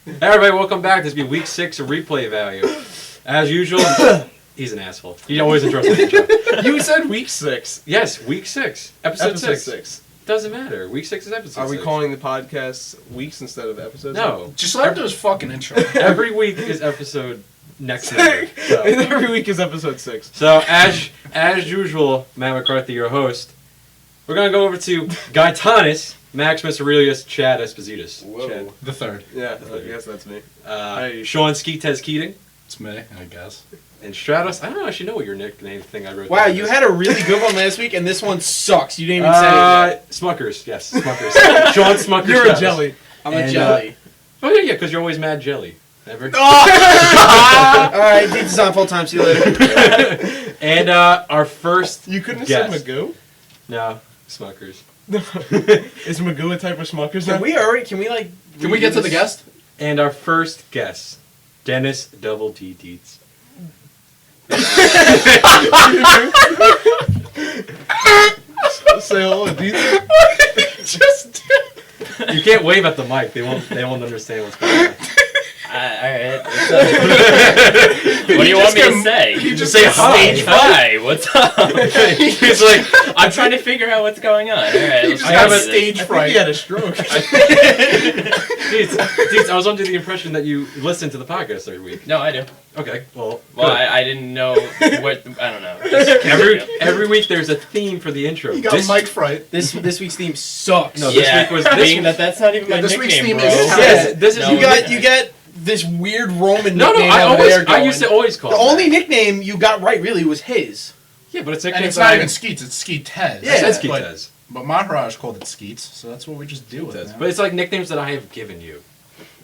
Hey everybody, welcome back. This will be week 6 of replay value. As usual, he's an asshole. He always interrupts the intro. You said week 6. Yes, week 6. Episode 6. 6. Doesn't matter. Week 6 is episode 6. Are we calling the podcast weeks instead of episodes? No. Just let him do his fucking intro. Every week is episode next number. So, Every week is episode 6. so as usual, Matt McCarthy, your host, we're going to go over to Gaetanis, Maximus Aurelius, Chad Espositus. Whoa. Chad. The third. Yeah, I guess that's me. Sean Skeetez Keating. It's me, I guess. And Stratos, I don't actually know what your nickname thing I wrote. Wow, down you is. had a really good one last week, and this one sucks. You didn't even say it yet. Smuckers, yes, Smuckers. Sean Smuckers. You're a Stratos. jelly. I'm and, a jelly. Oh yeah, because you're always mad jelly. Never. Alright, Deeds is on full time. See you later. And our first You couldn't have guest. said Magoo? No, Smuckers. Is Magoo a type of Smuckers? Can we Can we get to the guest? And our first guest, Dennis Double T Deeds. Say hello, dude. Just You can't wave at the mic. They won't understand what's going on. Alright. What do you want me to say? You just say said hi. Stage 5, what's up? He's like, I'm trying to figure out what's going on. Alright, You let's just I have got a stage I think fright. he had a stroke. Deeds, I was under the impression that you listen to the podcast every week. No, I do. Okay, well, Well, good. I didn't know what. I don't know. Just- every week there's a theme for the intro. You got mic fright. This week's theme sucks. No, this yeah, week was- being that's not even Yeah, my this week's nickname, theme bro. is- Yeah, this is No, you got yeah. this weird Roman No, nickname I over there always, going. I used to always call The him only that. nickname you got right really was his. Yeah, but it's And nicknames it's not that even Skeets, it's Skeetez. Yeah, I said but, Skeetez. but Maharaj called it Skeets, so that's what we just deal with. Skeetez. man. But it's like nicknames that I have given you.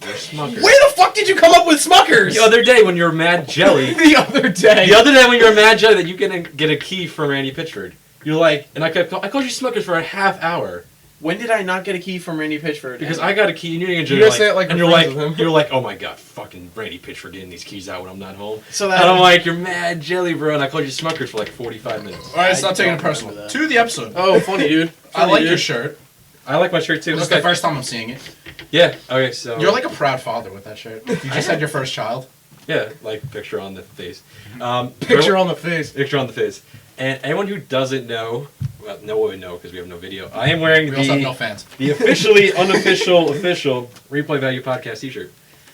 You're Smuckers. Where the fuck did you come up with Smuckers? The other day when you were mad jelly. The other day. The other day when you were mad jelly that you get a key from Randy Pitchford. You're like, and I called you Smuckers for a half hour When did I not get a key from Randy Pitchford? because I got a key and You gotta say it like and we're you're like, friends with him. you're like, oh my god, fucking Randy Pitchford getting these keys out when I'm not home. So And I'm like, you're mad jelly, bro, and I called you Smuckers for like 45 minutes. Alright, it's I not taking it don't personal. remember that. To the episode. Oh, funny dude. I like dude. your shirt. I like my shirt too. This is the first time I'm seeing it. Yeah. Okay. So You're like a proud father with that shirt. You just had your first child. yeah, like picture on the face. Picture on the face. Picture on the face. And anyone who doesn't know, well, no one would know because we have no video. I am wearing We also have no fans. the officially unofficial official Replay Value Podcast T-shirt.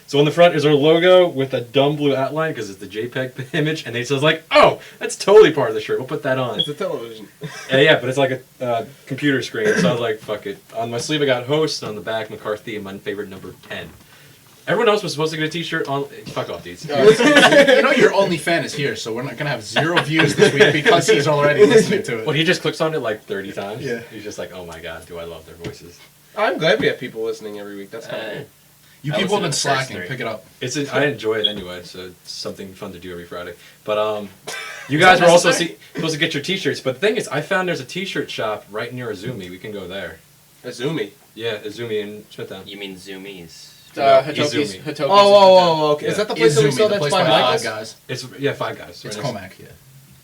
So on the front is our logo with a dumb blue outline because it's the JPEG image, and it says like, oh, that's totally part of the shirt. We'll put that on. It's a television. Yeah, but it's like a computer screen. So I was like, fuck it. On my sleeve I got host, and on the back McCarthy and my favorite number 10. Everyone else was supposed to get a T-shirt on. Fuck off, dudes. You know your only fan is here, so we're not gonna have 0 views this week because he's already listening to Well, it. he just clicks on it like 30 times. Yeah. He's just like, oh my god, do I love their voices. I'm glad we have people listening every week. That's kind of cool. You I people have listened been to the first slacking. 3. Pick it up. I enjoy it anyway, so it's something fun to do every Friday. But you guys were also supposed to get your T-shirts. But the thing is, I found there's a T-shirt shop right near Azumi. We can go there. Azumi. Yeah, Azumi in Smithtown. You mean zoomies? Hitoki's. Izumi. Hitoki's. Oh, okay. Yeah. Is that the place that we Izumi, saw the that's place by by Michael's? Five Guys. It's Five Guys. It's right next- Comac, yeah.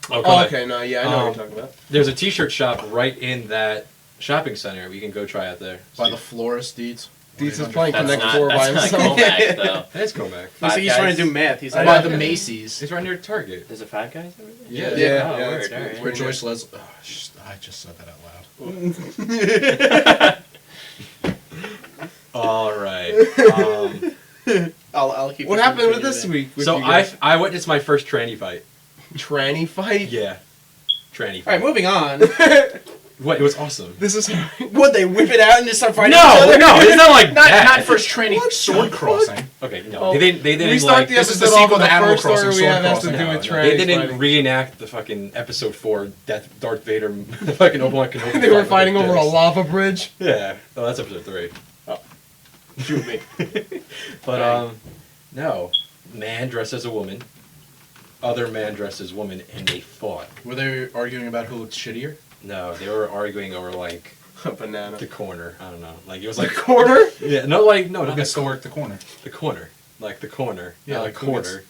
Oh, Oh, Comac. okay. No, yeah, I know what you're talking about. There's a T-shirt shop right in that shopping center. We can go try out there. By the florist deeds. Deets is playing That's Connect not, 4 by that's not himself. Comac, though. That's Comac. Looks like he's Five trying to Guys. do math. He's By like, the Macy's. It's right near Target. There's a Five Guys over there? Yeah. Yeah, Oh, yeah, word, it's alright. Where Joyce Les. Oh, I just said that out loud. All right. I'll keep. What this happened in with this week? with So you guys? I witnessed my first tranny fight. Tranny fight? Yeah. Tranny All right, fight. moving on. What? It was awesome. This is Would they whip it out and just start fighting each No, other? no, it's not like Not that. first training What sword the crossing. Okay, no, Oh, they didn't we start like. the this is the episode off sequel with to the Animal first story Crossing we Sword have has to Crossing. do No, with no, trannies they didn't fighting. reenact the fucking episode 4 Darth Vader fucking Obi-Wan Kenobi. They were fight fighting with over their a dicks. lava bridge. Yeah, oh, that's episode 3. Shoot me. But no, man dressed as a woman, other man dressed as woman, and they fought. Were they arguing about who looked shittier? No, they were arguing over like A banana. the corner. I don't know, like it was like Corner? yeah, no, like no, Who not gets the, to work the corner? the corner, like the corner, Yeah, not like a who gets- quarter.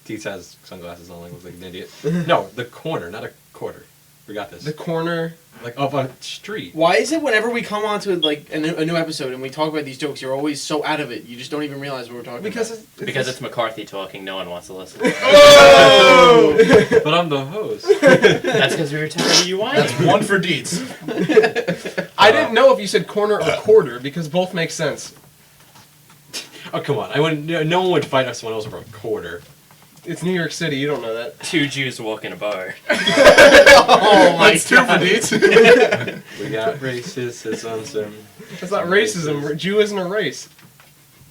Teets has sunglasses on, like looks like an idiot. No, the corner, not a quarter. We got this. The corner. Like up a street. Why is it whenever we come on to like a new episode and we talk about these jokes, you're always so out of it, you just don't even realize what we're talking Because about? Because it's McCarthy talking, no one wants to listen. Oh! But I'm the host. That's because we were telling you why. That's one for Deets. I didn't know if you said corner or quarter because both make sense. Oh come on! I wouldn't. No one would fight someone else over a quarter. It's New York City. You don't know that. Two Jews walk in a bar. Oh my That's two for god! Deets. We got racism. Some. That's not racism. Jew isn't a race.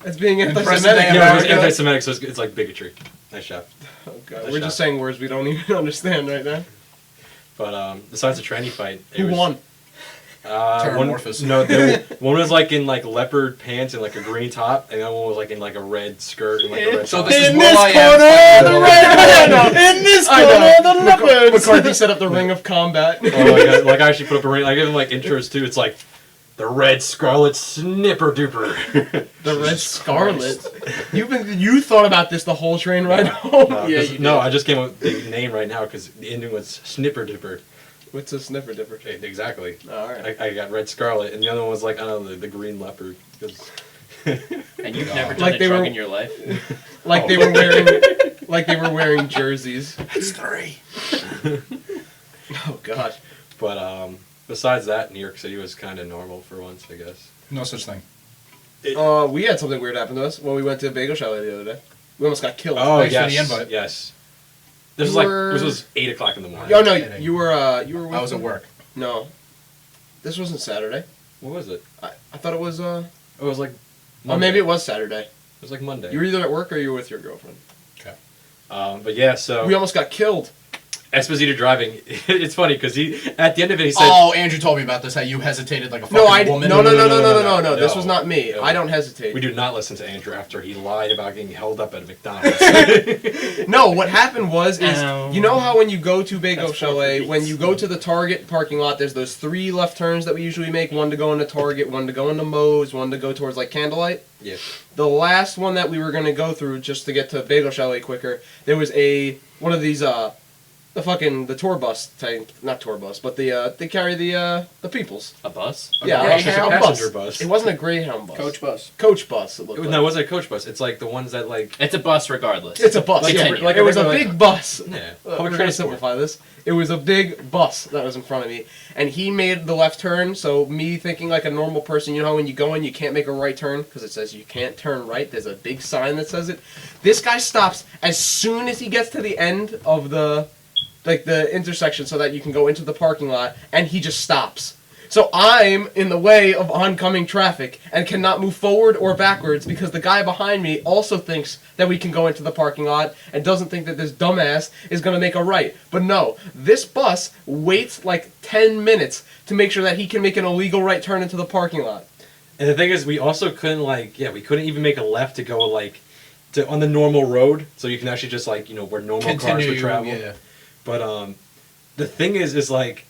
That's being present day anti-Semitic. No, it's America. anti-Semitic, so it's like bigotry. Nice job. Oh god, Nice we're job. just saying words we don't even understand right now. But besides the tranny fight, it Who was, won? One, Pterodorphus. no, one was like in like leopard pants and like a green top, and the other one was like in like a red skirt and like a red So top. this is In Will this I corner, Am. the red In this I know. corner, the leopards. McCarthy set up the ring of combat. Oh my god! Like I actually put up a ring. I give them like intros too. It's like the red scarlet snipper duper. The Red Scarlet. You thought about this the whole train ride home. Yeah, you no, did. I just came up with the name right now because the ending was snipper duper. What's a sniffer dipper? Exactly. All right. I got red scarlet, and the other one was like I don't know the green leopard. 'Cause- And you've never done Like a they drug were- in your life? Like they were wearing jerseys. It's 3. Oh god. But besides that, New York City was kind of normal for once, I guess. No such thing. We had something weird happen to us when we went to Bagel Chalet the other day. We almost got killed. Oh Thanks for yes, the invite. yes. This You was like were- this was 8 o'clock in the morning. Oh no, kidding. you were with I was at me? work. No. This wasn't Saturday. What was it? I thought it was It was like. oh maybe it was Saturday. It was like Monday. You were either at work or you were with your girlfriend. Okay. But yeah, so We almost got killed. Esposito driving. It's funny because he at the end of it he said, Oh, Andrew told me about this. How you hesitated like a fucking No, I woman. no. no, This no. was not me. No. I don't hesitate. "We do not listen to Andrew after he lied about getting held up at a McDonald's." No, what happened was Ow. you know how when you go to Bagel That's Chalet, perfect. when you go to the Target parking lot, there's those 3 left turns that we usually make. One to go into Target, one to go into Moe's, one to go towards like Candlelight. Yeah. The last one that we were gonna go through just to get to Bagel Chalet quicker, there was one of these the tour bus tank, not tour bus, but they carry the peoples. A bus? Yeah, Greyhound it's a passenger bus. It wasn't a Greyhound bus. Coach bus. Coach bus. It looked like. No, it wasn't a coach bus. It's like the ones that like. It's a bus regardless. It's a bus. Like yeah, tenure. like it was a Like- big bus. Yeah. We're Public gonna transport. simplify this. It was a big bus that was in front of me, and he made the left turn. So me thinking like a normal person, you know, how when you go in, you can't make a right turn because it says you can't turn right. There's a big sign that says it. This guy stops as soon as he gets to the end of the intersection, so that you can go into the parking lot, and he just stops. So I'm in the way of oncoming traffic and cannot move forward or backwards because the guy behind me also thinks that we can go into the parking lot and doesn't think that this dumbass is going to make a right. But no, this bus waits like 10 minutes to make sure that he can make an illegal right turn into the parking lot. And the thing is, we also couldn't we couldn't even make a left to go on the normal road, so you can actually just where normal cars Continue. would travel. Yeah. But the thing is like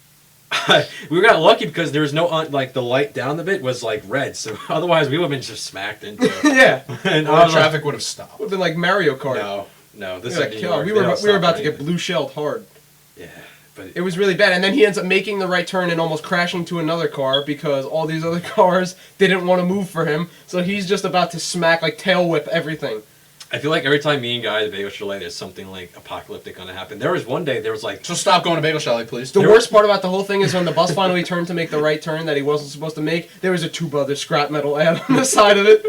we got lucky because there was no the light down the bit was like red, so otherwise we would have been just smacked into. Yeah, And All I the was like, traffic would have stopped. would have been like Mario Kart. No, this We is got New killed. York. We They were don't we were stop about for to get anything. blue shelled hard. Yeah, but It was really bad, and then he ends up making the right turn and almost crashing to another car because all these other cars didn't want to move for him. So he's just about to smack, tail whip everything. I feel like every time me and Guy at the Bagel Chalet, there's something apocalyptic gonna happen. There was one day there was So stop going to Bagel Chalet, please. The worst part about the whole thing is when the bus finally turned to make the right turn that he wasn't supposed to make, there was a Two Brothers scrap metal ad on the side of it.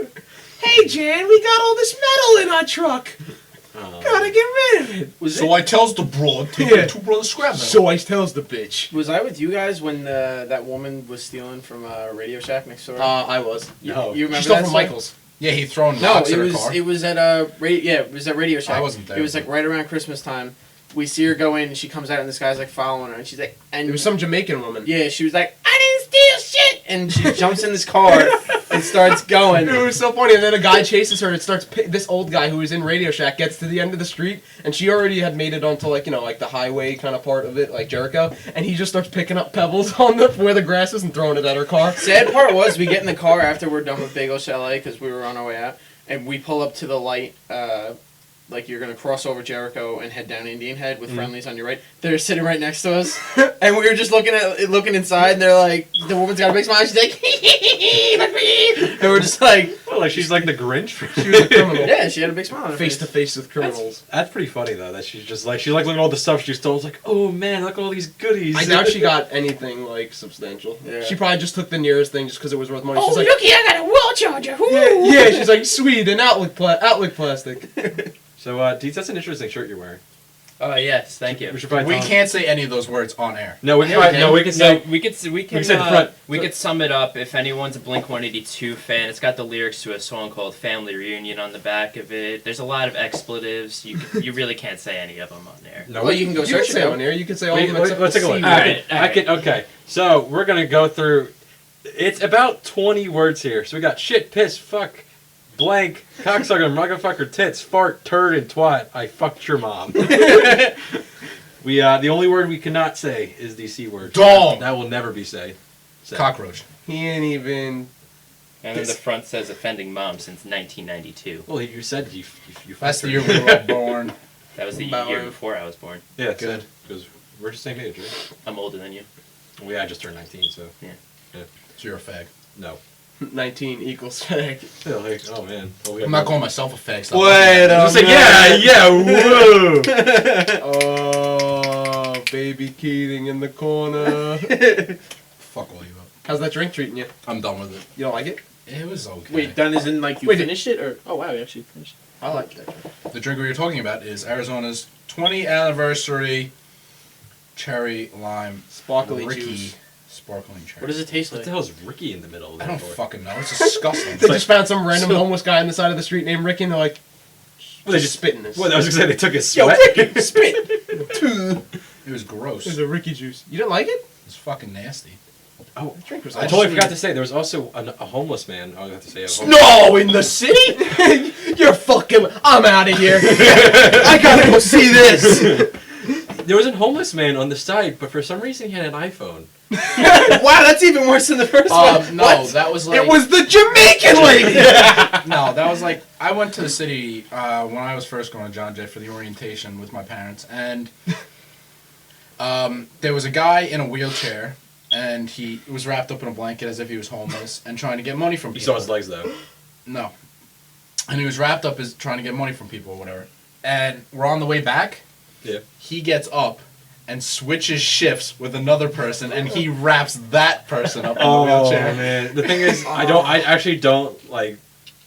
Hey Jan, we got all this metal in our truck. Gotta get rid of it. So I tells the broad, take Yeah. the 2 brothers scrap metal. So Ice tells the bitch. Was I with you guys when that woman was stealing from Radio Shack next door? I was. No. You remember She stole that from story? Michael's. Yeah, he thrown No, rocks it at her was car. it was at it was at Radio Shack. I wasn't there. It was right around Christmas time. We see her go in, and she comes out, and this guy's following her, and she's and It was some Jamaican woman. yeah, she was like, I didn't steal shit, and she jumps in this car and starts going. It was so funny, and then a guy chases her, and it starts. This old guy who was in Radio Shack gets to the end of the street, and she already had made it onto the highway kind of part of it, like Jericho, and he just starts picking up pebbles on where the grass is and throwing it at her car. Sad part was we get in the car after we're done with Bagel Chalet because we were on our way out, and we pull up to the light like you're gonna cross over Jericho and head down Indian Head with friendlies on your right. They're sitting right next to us, and we were just looking inside, and they're like, the woman's got a big smile. She's like, and we're just like, Well, like she's like the Grinch. She was a criminal. yeah, she had a big smile on her Face to face with criminals. That's pretty funny though. That she's like looking at all the stuff she stole. It's like, oh man, look at all these goodies. I doubt she got anything like substantial. Yeah. She probably just took the nearest thing just because it was worth money. Oh, She's like, looky, I got a wall charger. Woo! yeah, she's like, sweet, an outlook plastic. So, Deets, that's an interesting shirt you're wearing. Oh yes, thank you. We should probably We tell him- can't say any of those words on air. No, we can. We can say. we could say the front. we could sum it up. If anyone's a Blink 182 fan, it's got the lyrics to a song called "Family Reunion" on the back of it. There's a lot of expletives. You really can't say any of them on there. No, Well, you can go You can search say it. on here. You can say all Wait, of them except let's the take a look. C I word. can, I can. Okay, so we're gonna go through. It's about 20 words here. So we got shit, piss, fuck, blank, cocksucker, motherfucker, tits, fart, turd, and twat. I fucked your mom. We the only word we cannot say is the C word. Dong. That will never be said. Cockroach. He ain't even. And then the front says "offending mom" since 1992. Well, you said you That's fucked the her. year we were all born. That was the About year right. before I was born. Yeah, Good. Because we're the same age, right? I'm older than you. Well, yeah, I just turned 19, so So you're a fag. no. 19 equals fag. Yeah, like, oh man. Well, we I'm have not calling myself a fag. Stop Wait looking a at me. Just like, yeah, whoa. Oh, baby Keating in the corner. Fuck all you up. How's that drink treating you? I'm done with it. You don't like it? It was okay. Wait, done as in like you Wait, finished it, or oh wow, you actually finished it. I like that drink. The drink we were talking about is Arizona's 20th anniversary cherry lime Sparkly Ricky juice. sparkling cherry. What does it taste What like? the hell is Ricky in the middle of I that don't for? fucking know. It's disgusting. They just found some random homeless guy on the side of the street named Ricky, and they're like, Well, they just spitting this. Well, I was gonna say they took his Yo, sweat. Ricky, spit! It was gross. There's a Ricky juice. You didn't like it? It's fucking nasty. Oh, The drink was I totally forgot to say there was also a homeless man. I was going to say a homeless. No, in the city? You're fucking. I'm out of here. I gotta go see this. There was a homeless man on the side, but for some reason he had an iPhone. Wow, that's even worse than the first one. No, What? that was like. It was the Jamaican lady. No, that was like I went to the city when I was first going to John Jay for the orientation with my parents, and there was a guy in a wheelchair, and he was wrapped up in a blanket as if he was homeless and trying to get money from You people. saw his legs though. No, and he was wrapped up as trying to get money from people or whatever. And we're on the way back. Yeah. He gets up and switches shifts with another person, and he wraps that person up in the wheelchair. man! The thing is, I actually don't like.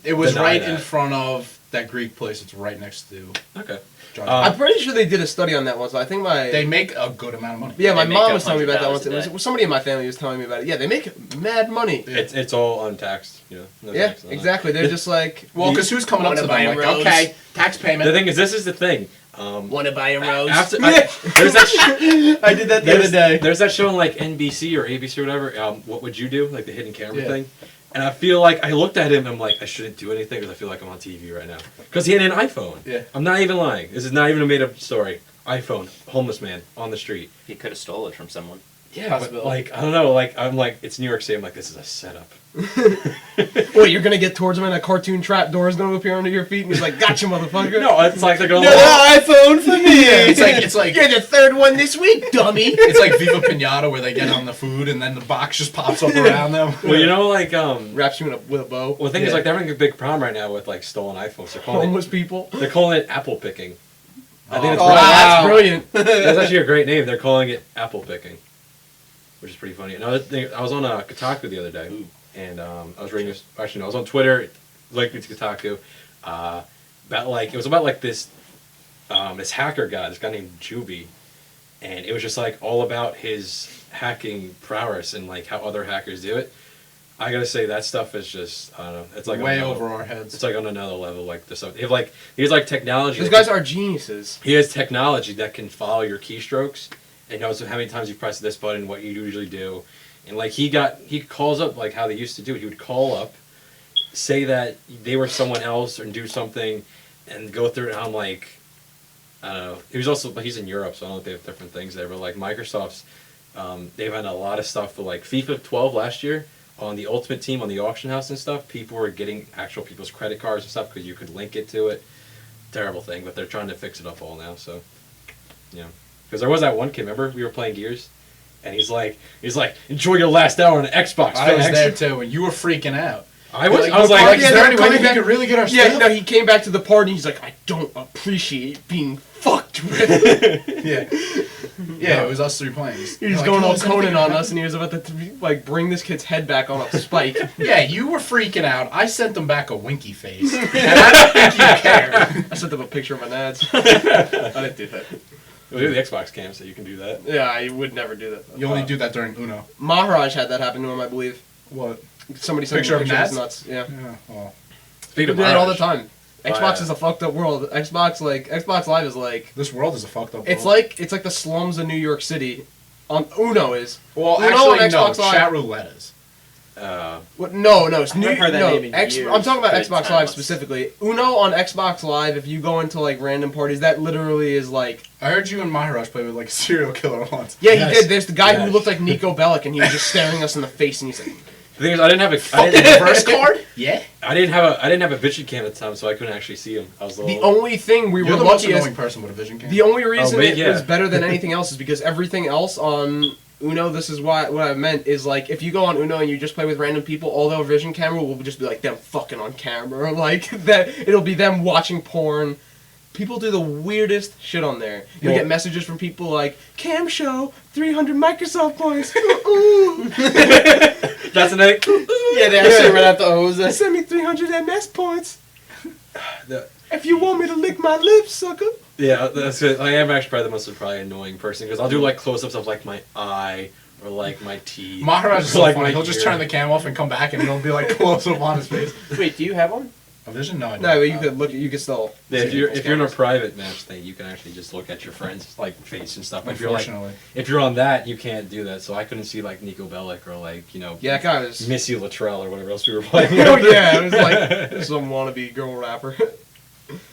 It was Deny right that. in front of that Greek place. It's right next to Okay. John I'm pretty sure they did a study on that once. I think my. They make a good amount of money. yeah, my They make mom was telling me about that $100 once. a It day. was somebody in my family was telling me about it. Yeah, they make mad money. Yeah. It's all untaxed, you know. No Yeah, tax on that. exactly. They're just like. Well, because who's coming up Wanna to buy them a like, rose? okay, tax payment. The thing is, this is the thing. Want to buy a rose? After there's that I did that the other day. there's that show on like NBC or ABC or whatever. What would you do? Like the hidden camera Yeah. thing. And I feel like I looked at him and I'm like, I shouldn't do anything because I feel like I'm on TV right now. Because he had an iPhone. Yeah. I'm not even lying. This is not even a made up story. iPhone, homeless man on the street. He could have stole it from someone. Yeah, but Possibility. like I don't know. Like I'm like it's New York City. I'm like this is a setup. Wait, you're gonna get towards him and a cartoon trap door is gonna appear under your feet and he's like, "Gotcha, motherfucker." No, it's like they're going. iPhone for me. It's like You're the third one this week, dummy. it's like Viva Pinata where they get on the food and then the box just pops up around them. Well, you know, like Wraps you with a bow. Well, the thing is, Yeah. like they're having a big problem right now with like stolen iPhones. Homeless people. They're calling it apple picking. I think it's Oh, Wow. that's brilliant. That's actually a great name. They're calling it apple picking, which is pretty funny. Another thing, I was on Kotaku the other day, and I was reading this. Actually, no, I was on Twitter, linked me to Kotaku. About like it was about like this this hacker guy, this guy named Juby, and it was just like all about his hacking prowess and like how other hackers do it. I gotta say that stuff is just I don't know. It's like way another- over our heads. It's like on another level. Like the stuff. He has like technology. These that guys can- are geniuses. He has technology that can follow your keystrokes and knows how many times you press this button, what you usually do, and like he calls up like how they used to do it. He would call up, say that they were someone else and do something, and go through it. And I'm like, I don't know. He was also, but he's in Europe, so I don't know if they have different things there. But like Microsoft's, they've had a lot of stuff for like FIFA 12 last year. On the Ultimate Team, on the auction house and stuff, people were getting actual people's credit cards and stuff because you could link it to it. terrible thing, but they're trying to fix it up all now. So, yeah, because there was that one kid. Remember, we were playing Gears, and he's like, enjoy your last hour on an Xbox. I was there extra." too, and you were freaking out. I was Like, like, is there any way we coming could really get our Yeah, stuff? no, he came back to the party and he's like, I don't appreciate being fucked with. Yeah, it was us 3 playing. He was going all Conan on us and he was about to like bring this kid's head back on a spike. Yeah, you were freaking out. I sent them back a winky face. And I don't think you care. I sent him a picture of my nads. I didn't do that. we have the Xbox cam, so you can do that. Yeah, I would never do that. You only do that during Uno. Maharaj had that happen to him, I believe. What? Somebody sent Picture me a of picture of his nads? nuts. Yeah. Yeah, well. Speaking We of do that all the Mirage, time. Xbox is a fucked up world. Xbox Live is like This world is a fucked up it's world. like the slums of New York City. On Uno is. Well, Uno actually, on no. Xbox Live. Chat roulette is. What? No, it's I've new. heard that No, name in years. I'm talking about Good Xbox Live times. specifically. Uno on Xbox Live. If you go into like random parties, that literally is like. I heard you and Maharaj play with like a serial killer once. Yeah, Yes. he did. There's the guy who Yes. looked like Nico Bellic, and he was just staring us in the face, and he's like, the thing is, I didn't have a Fucking reverse card? Yeah. I didn't have a vision cam at the time, so I couldn't actually see him. I was a the little, only thing we You're were the most lucky annoying is person with a vision camera. the only reason wait, it yeah. was better than anything else is because everything else on Uno, this is what I meant, is like if you go on Uno and you just play with random people, all their vision camera will just be like them fucking on camera, like that. It'll be them watching porn. People do the weirdest shit on there. You'll Well- get messages from people like, Cam Show, 300 Microsoft points. that's an egg. Yeah, they actually ran out the O's. Send me 300 MS points. The- If you want me to lick my lips, sucker. Yeah, that's good. I am actually probably the most annoying person because I'll do like close-ups of like my eye or like my teeth. Maharaj is or, so like, funny. my He'll just ear. turn the cam off and come back, and it'll be like close up on his face. Wait, do you have one? A vision? No, I don't. No, but you could look. You could still. Yeah, see if you're in a people's private match thing, you can actually just look at your friends like face and stuff. But Unfortunately. if you're on that, you can't do that. So I couldn't see like Nico Bellic or like Yeah, that guy was. Missy Luttrell or whatever else we were playing. Oh yeah, it was like some wannabe girl rapper.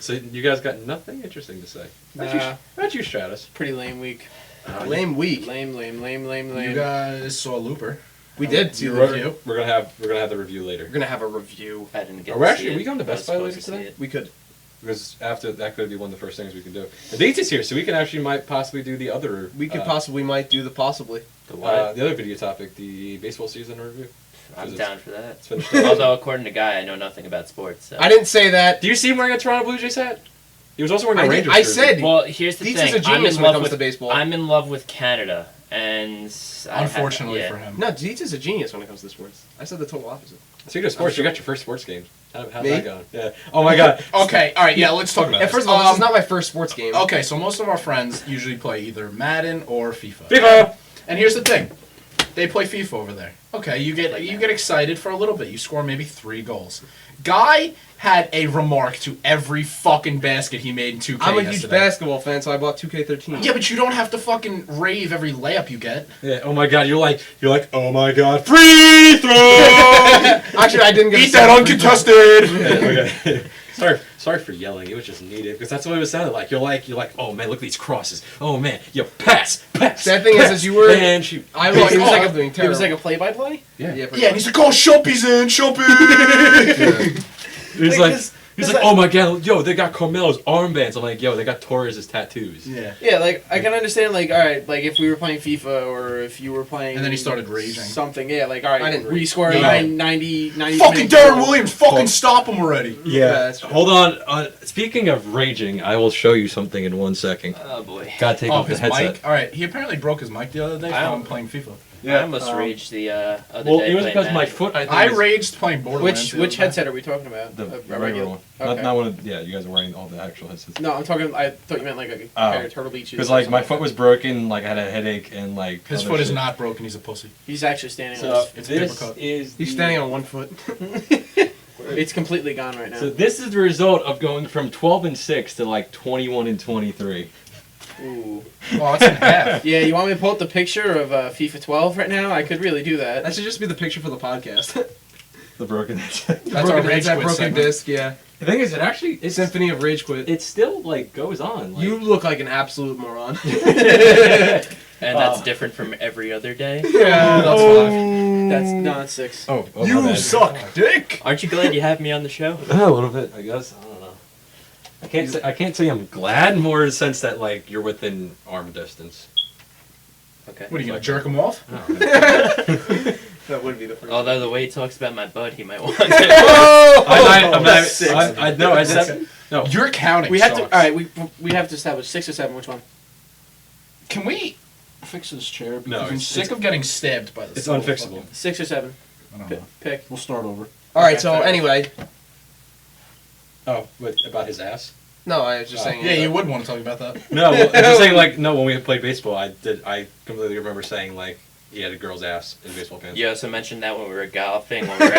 So you guys got nothing interesting to say? How about you, Stratus? Pretty lame week. Lame week. Lame. You guys saw Looper. We did see the We're review. gonna have the review later. We're gonna have a review. I didn't get Are we to actually- see are we it. going to I was Best Buy later supposed to today? see it. We could. Because after that could be one of the first things we can do. The dates is here, so we can actually might possibly do the other. We could possibly might do the possibly. The what? the other video topic, the baseball season review. I'm it's- down for that. It's finished. Although, according to Guy, I know nothing about sports. So. I didn't say that. Do you see him wearing a Toronto Blue Jays hat? He was also wearing a Rangers I jersey. said. Well, here's the Dietz thing. is a I'm genius in when it love comes with to baseball. I'm in love with Canada, and Unfortunately yeah. for him. No, Dietz is a genius when it comes to sports. I said the total opposite. Speaking of sports, you got your first sports game. How's Me? that going? Yeah. Oh my god. Okay, all right, yeah, let's talk about And this. first of all, this is not my first sports game. Okay, so most of our friends usually play either Madden or FIFA. FIFA. And here's the thing. They play FIFA over there. Okay, you get excited for a little bit. You score maybe 3 goals. Guy had a remark to every fucking basket he made in 2K I'm a huge yesterday. basketball fan, so I bought 2K13. Yeah, but you don't have to fucking rave every layup you get. Yeah. Oh my god. You're like. Oh my god. Free throw. Actually, I didn't get Eat a that second uncontested! Yeah, okay. Sorry for yelling. It was just needed because that's what it was sounding like. You're like, oh man, look at these crosses. Oh man, yo, pass. Sad thing is you were- and shoot. I Well, was, it was like I'm doing It terrible. was like a play-by-play? Yeah. yeah, Yeah, and he's like, oh, Shumpy's in, Shumpy! He's Like like, this- he's this like, like- oh my god, yo, they got Carmelo's armbands. I'm like, yo, they got Torres' tattoos. Yeah. Yeah, like, I can understand, like, alright, like, if we were playing FIFA or if you were playing... And then he started raging. Something, yeah, like, I alright, didn't we rage. score No. 90 Fucking minutes. Darren Williams, fucking stop him already! Yeah, that's true. Hold on. Speaking of raging, I will show you something in 1 second. Oh boy. Gotta take Oh, off the his headset. mic? Alright, he apparently broke his mic the other day I from don't- playing FIFA. I almost raged the other Well, day. it was playing because my Madden. foot. I think I was raged playing Borderlands. Which headset are we talking about? the A regular one. Okay. Not one of. Yeah, you guys are wearing all the actual headsets. No, I'm talking, I thought you meant like a Oh. pair of Turtle Beaches. Because or like my something foot was broken, like I had a headache and like His other foot is shit. not broken, he's a pussy. He's actually standing So on It's this paper cut. is. He's the- standing on one foot. It's completely gone right now. So this is the result of going from 12-6 to like 21-23. Ooh. Oh, it's in half. Yeah, you want me to pull up the picture of FIFA 12 right now? I could really do that. That should just be the picture for the podcast. The broken headset. That's our broken Rage headset, Quit broken segment. disc, yeah. The thing is, it actually it's Symphony of Rage Quit. it still like goes on. Like, You look like an absolute moron. And that's different from every other day. Yeah, that's fine. That's not 6. oh, my You bad. suck dick! Aren't you glad you have me on the show? A little bit, I guess. I don't know. I can't say I'm glad. More in the sense that like you're within arm distance. Okay. What are you gonna jerk him off? I don't know. That would be the first. Although the way he talks about my butt, he might want to. I'm not. Six. No, I said no. You're counting. We have to. sucks. All right, we have to establish 6 or 7. Which one? Can we fix this chair? Because No, I'm it's- sick of getting stabbed by this. It's little unfixable. fucking- 6 or 7. I don't know. Pick. We'll start over. All right. Okay, So fair. anyway, Oh, what about his ass? no, I was just saying. Yeah, you would want to talk about that. No, well, I'm just saying like no. When we played baseball, I completely remember saying like he had a girl's ass in baseball pants. You also mentioned that when we were golfing, when we were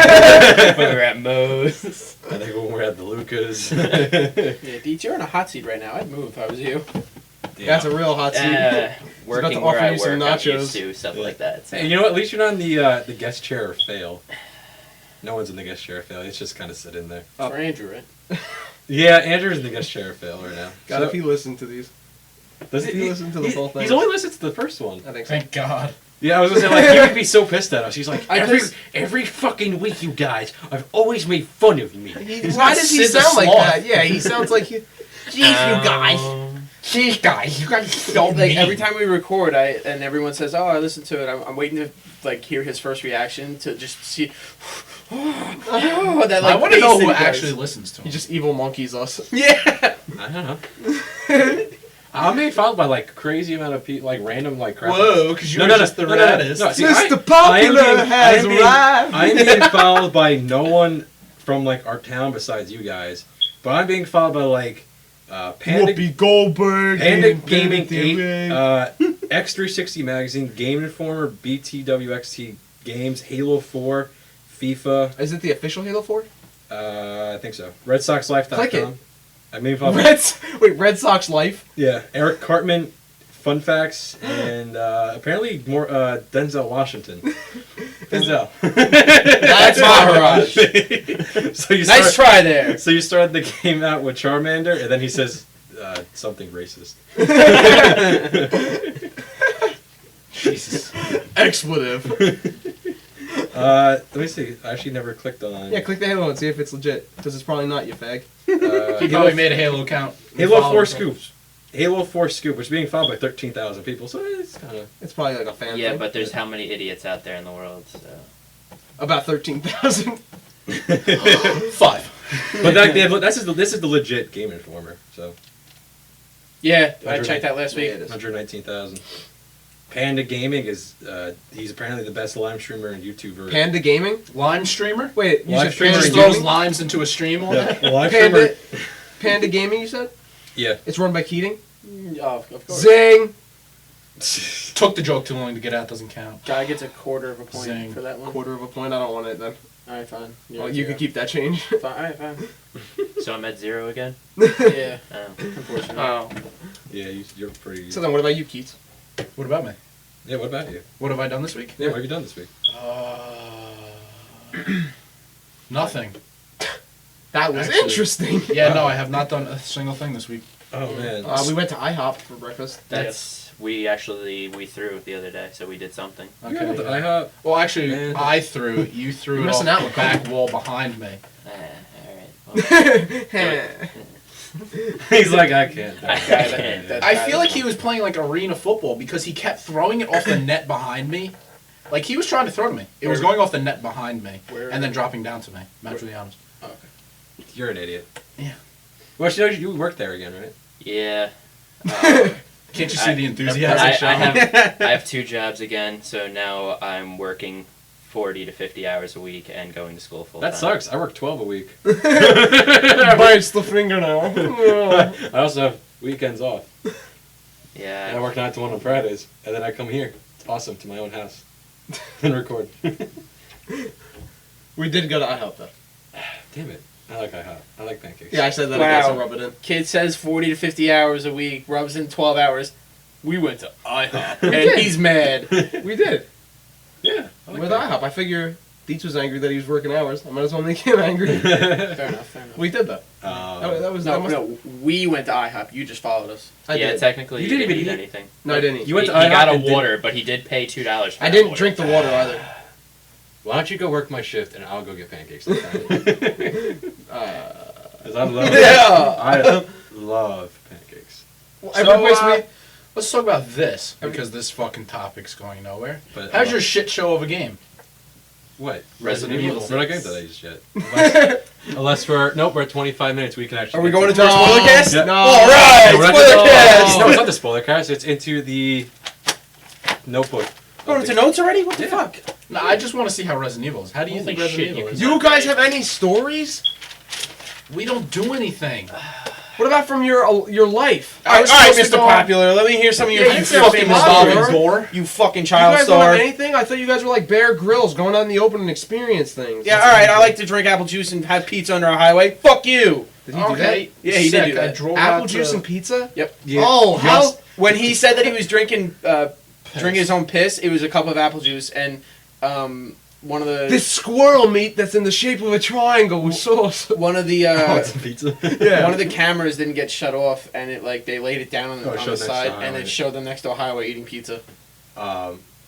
at Moe's. I think when we were at the Lucas. Yeah, Deets, you're in a hot seat right now. I'd move if I was you. That's a real hot seat. Working to where offer I you some work, I'm nachos. used to stuff Yeah. like that. So. Hey, you know what? At least you're not in the guest chair or fail. No one's in the guest chair or fail. It's just kind of sit in there. For Andrew, right? Yeah, Andrew's in the guest chair or fail right now. God, if he listened to these, does he listened to the full thing. He's only listened to the first one. I think so. Thank God. Yeah, I was gonna say like he would be so pissed at us. He's like I just- every fucking week, you guys, I've always made fun of me. He's Why not does he Sid the sound like Sloth. that? Yeah, he sounds like he. Jeez, you guys. Jeez, guys, you guys so Like mean. every time we record, and everyone says, "Oh, I listened to it." I'm waiting to like hear his first reaction to just see. Oh, that, like, I want to face know that who he does. actually listens to He him. just evil monkeys us. Yeah. I don't know. I'm being followed by like crazy amount of people, like random like crap. Whoa, because you're No, just the no, raddest. no, see, Mr. I am Popular being- has arrived. I am being followed by no one from like our town besides you guys, but I'm being followed by like Panda, Whoopi Goldberg. Panda and Gaming David. 8, X360 Magazine, Game Informer, BTWXT Games, Halo 4, FIFA. Is it the official Halo 4? I think so. RedSoxLife.com. Click it. I mean, followed by, Red Sox Life. yeah, Eric Cartman, Fun Facts, and apparently more Denzel Washington. Denzel. That's Maharaj. So you Nice start, try there. So you started the game out with Charmander, and then he says something racist. Jesus. Expletive. Let me see. I actually never clicked on. Yeah, click the Halo and see if it's legit. Because it's probably not, you fag. He probably made a Halo account. Halo Follow 4 him. Scoops. Halo 4 Scoop, which is being followed by 13,000 people, so it's kind of. It's probably like a fan Yeah, thing. but there's how many idiots out there in the world? So. About 13,000. 5. But this is the legit Game Informer, so Yeah, I checked that last week. Yeah, it is. 119,000. Panda Gaming is he's apparently the best live streamer and YouTuber. Panda Gaming? Lime streamer? Wait, you Live said streamer He Panda just and throws Gaming? limes into a stream all day? Yeah, live streamer. Panda, Panda Gaming, you said? Yeah. It's run by Keating? Oh, of course. Zing! Took the joke too long to get out, doesn't count. Guy gets a quarter of a point Zing. for that one. Quarter of a point, I don't want it then. Alright, fine. Well, you can keep that change. Fine. Alright, fine. So I'm at 0 again? Yeah, Oh. unfortunately. Oh. Yeah, you're pretty. So then what about you, Keats? What about me? Yeah, what about you? What have I done this week? Yeah, what have you done this week? Nothing. That was Actually- interesting. Yeah, no, I have not done a single thing this week. Oh man. We went to IHOP for breakfast. That's, we threw the other day, so we did something. You went to IHOP? Well, actually, Man. I threw it. You threw You're it off missing out, the McCall. back wall behind me. Alright. He's like, I can't. I can't. That- I feel like he was playing like arena football because he kept throwing it off the net behind me. Like he was trying to throw to me. It was going off the net behind me Where- and then dropping down to me. Naturally honest. Oh, okay. You're an idiot. Yeah. Well, you work there again, right? Yeah. Can't you see I- the enthusiasm? I have 2 jobs again, so now I'm working 40 to 50 hours a week and going to school full time. That sucks. I work 12 a week. Bites the fingernail. I also have weekends off. Yeah. And I work 9 to 1 on Fridays, and then I come here. It's awesome to my own house and record. We did go to IHOP though. Damn it. I like IHOP. I like pancakes. Yeah, I said that Wow. again, so rub it in. Kid says 40 to 50 hours a week, rubs in 12 hours. We went to IHOP, and did. he's mad. We did. Yeah. I like With pancakes. IHOP. I figure Dietz was angry that he was working hours. I might as well make him angry. Fair enough, fair enough. We did though. That was No, that must, no, we went to IHOP. You just followed us. I yeah, did. technically You you didn't didn't even eat eat- anything. No, I didn't. You went he, to he IHOP got a and did- water, but he did pay $2 for I that didn't water. drink the water either. Why don't you go work my shift and I'll go get pancakes that time? 'Cause I love Yeah. I love pancakes. Every place So, let's talk about this because this fucking topic's going nowhere. But How's your shit show of a game? what? Resident Evil We're not getting 6. to that just yet. Unless we're at 25 minutes. We can actually. Are we get going to into our spoiler cast? Yeah. No. All right, No, we're not spoiler gonna- cast. No, it's not the spoiler cast. It's into the notebook. Going into notes already? What the Yeah. fuck? No, I just want to see how Resident Evil is. How do you think Holy Resident shit, Evil you is? can- You guys have any stories? We don't do anything. What about from your life? I was All right, supposed to Mr. go- Popular. Let me hear some of your Yeah, you you fucking fucking popular. revolver. Door. You fucking You child guys don't have star. anything? I thought you guys were like Bear Grylls, going out in the open and experience things. Yeah, all right. I like to drink apple juice and have pizza under a highway. Fuck you. Did he do Okay. Yeah, he did Sick. do that. I drove Apple out juice to- and pizza? Yep. Yeah. Oh, how? Yes. When he said that he was drinking his own piss, it was a cup of apple juice and one of the This squirrel meat that's in the shape of a triangle with sauce. one of the Oh, it's a pizza. Yeah. one of the cameras didn't get shut off, and it like they laid it down on, Oh, it on showed the next to side, a and highway. it showed them next to a highway eating pizza.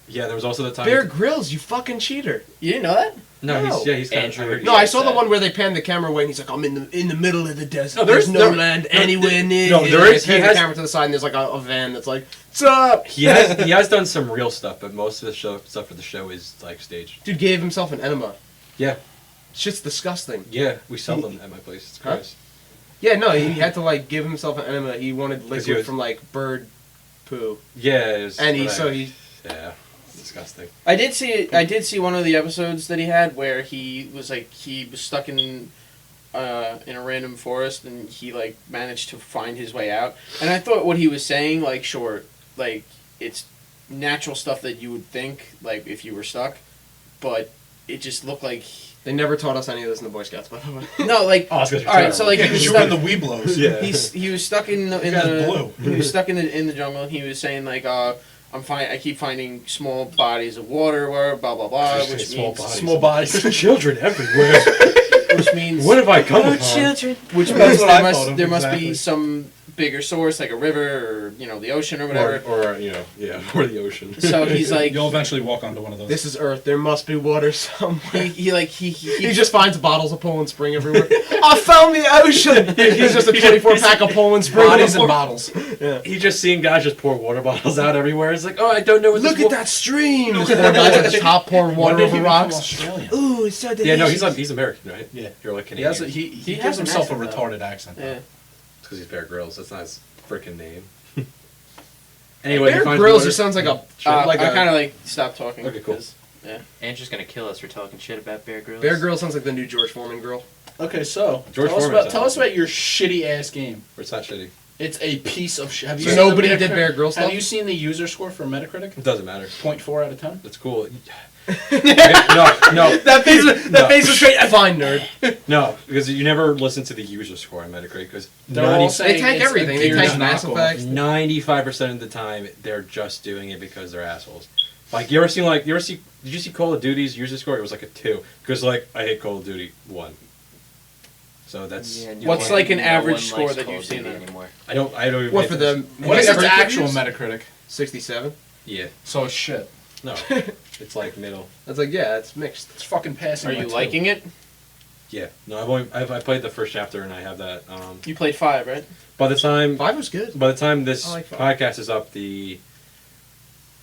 Yeah, there was also the time. Bear Grylls, you fucking cheater. You didn't know that? No, No. he's kind Andrew. of. No, I saw the said. one where they panned the camera away and he's like, I'm in the middle of the desert. No, there's no there- land no, anywhere near no, here." there And is- they he pan has- the camera to the side and there's like a van that's like, what's up? He has done some real stuff, but most of the stuff for the show is like staged. Dude gave himself an enema. Yeah, Shit's disgusting. yeah, we sell them at my place. It's Huh? gross. Yeah, no, he had to like give himself an enema. He wanted 'Cause he liquid was- from like bird poo. Yeah, it was, And he, whatever. so he, Yeah, it's disgusting. I did see one of the episodes that he had where he was stuck in a random forest and he like managed to find his way out. And I thought what he was saying, like, sure, like it's natural stuff that you would think, like if you were stuck, but it just looked like they never taught us any of this in the Boy Scouts, by the way. no, like Oh, it's 'cause you're all right, so like Yeah, he was 'cause you were stuck, in the Weeblos. Yeah. he was stuck in the guys blew. he was stuck in the jungle and he was saying like I keep finding small bodies of water where blah blah blah, which Small means bodies. Small bodies. There's children everywhere. which means What have I come upon? which means That's what there I must thought of, there must be exactly. some bigger source like a river or the ocean or whatever. Or or the ocean. So he's like You'll eventually walk onto one of those. This is Earth. There must be water somewhere. he He just finds bottles of Poland Spring everywhere. I found the ocean. He's just a 24-pack of Poland Spring. bodies and bottles. He's just seeing guys just pour water bottles out everywhere. It's like, oh, I don't know what Look this at that stream. There's four guys at the top pouring When water did over he rocks. become Australian? Ooh, it's so delicious. Yeah, no, he's American, right? Yeah. You're like He Canadian. has he He gives has an himself a accent, though. retarded accent. yeah. It's because he's Bear Grylls. That's not his freaking name. Anyway, Bear he finds Grylls water. just sounds like a I kind of like stopped talking. Okay, cool. 'cause- Andrew's gonna kill us for talking shit about Bear Grylls. Bear Grylls sounds like the new George Foreman girl. Okay, so George tell us Foreman's about tell us about your shitty ass game. It's not shitty. It's a piece of shit. Have you So seen nobody the did Bear Grylls Have stuff? you seen the user score for Metacritic? It doesn't matter. 0.4 out of 10. That's cool. no, That face was straight. Fine, nerd. no, because you never listen to the user score on Metacritic because They're all saying They tank it's everything. a They Gears tank Mass knockoff. Effect. 95% of the time they're just doing it because they're assholes. Like did you see Call of Duty's user score? It was like a 2 because like I hate Call of Duty 1. So that's Yeah, What's no like an one average likes score that Call you've of seen Duty then? anymore. I don't even What pay for the? attention. What is its every actual reviews? Metacritic? 67. Yeah, So it's shit. no, it's like middle. That's like yeah, it's mixed. It's fucking passing. Are by you 2. liking it? Yeah, no, I played the first chapter and I have that. You played 5, right? By the time 5 was good. this I like 5. podcast is up, the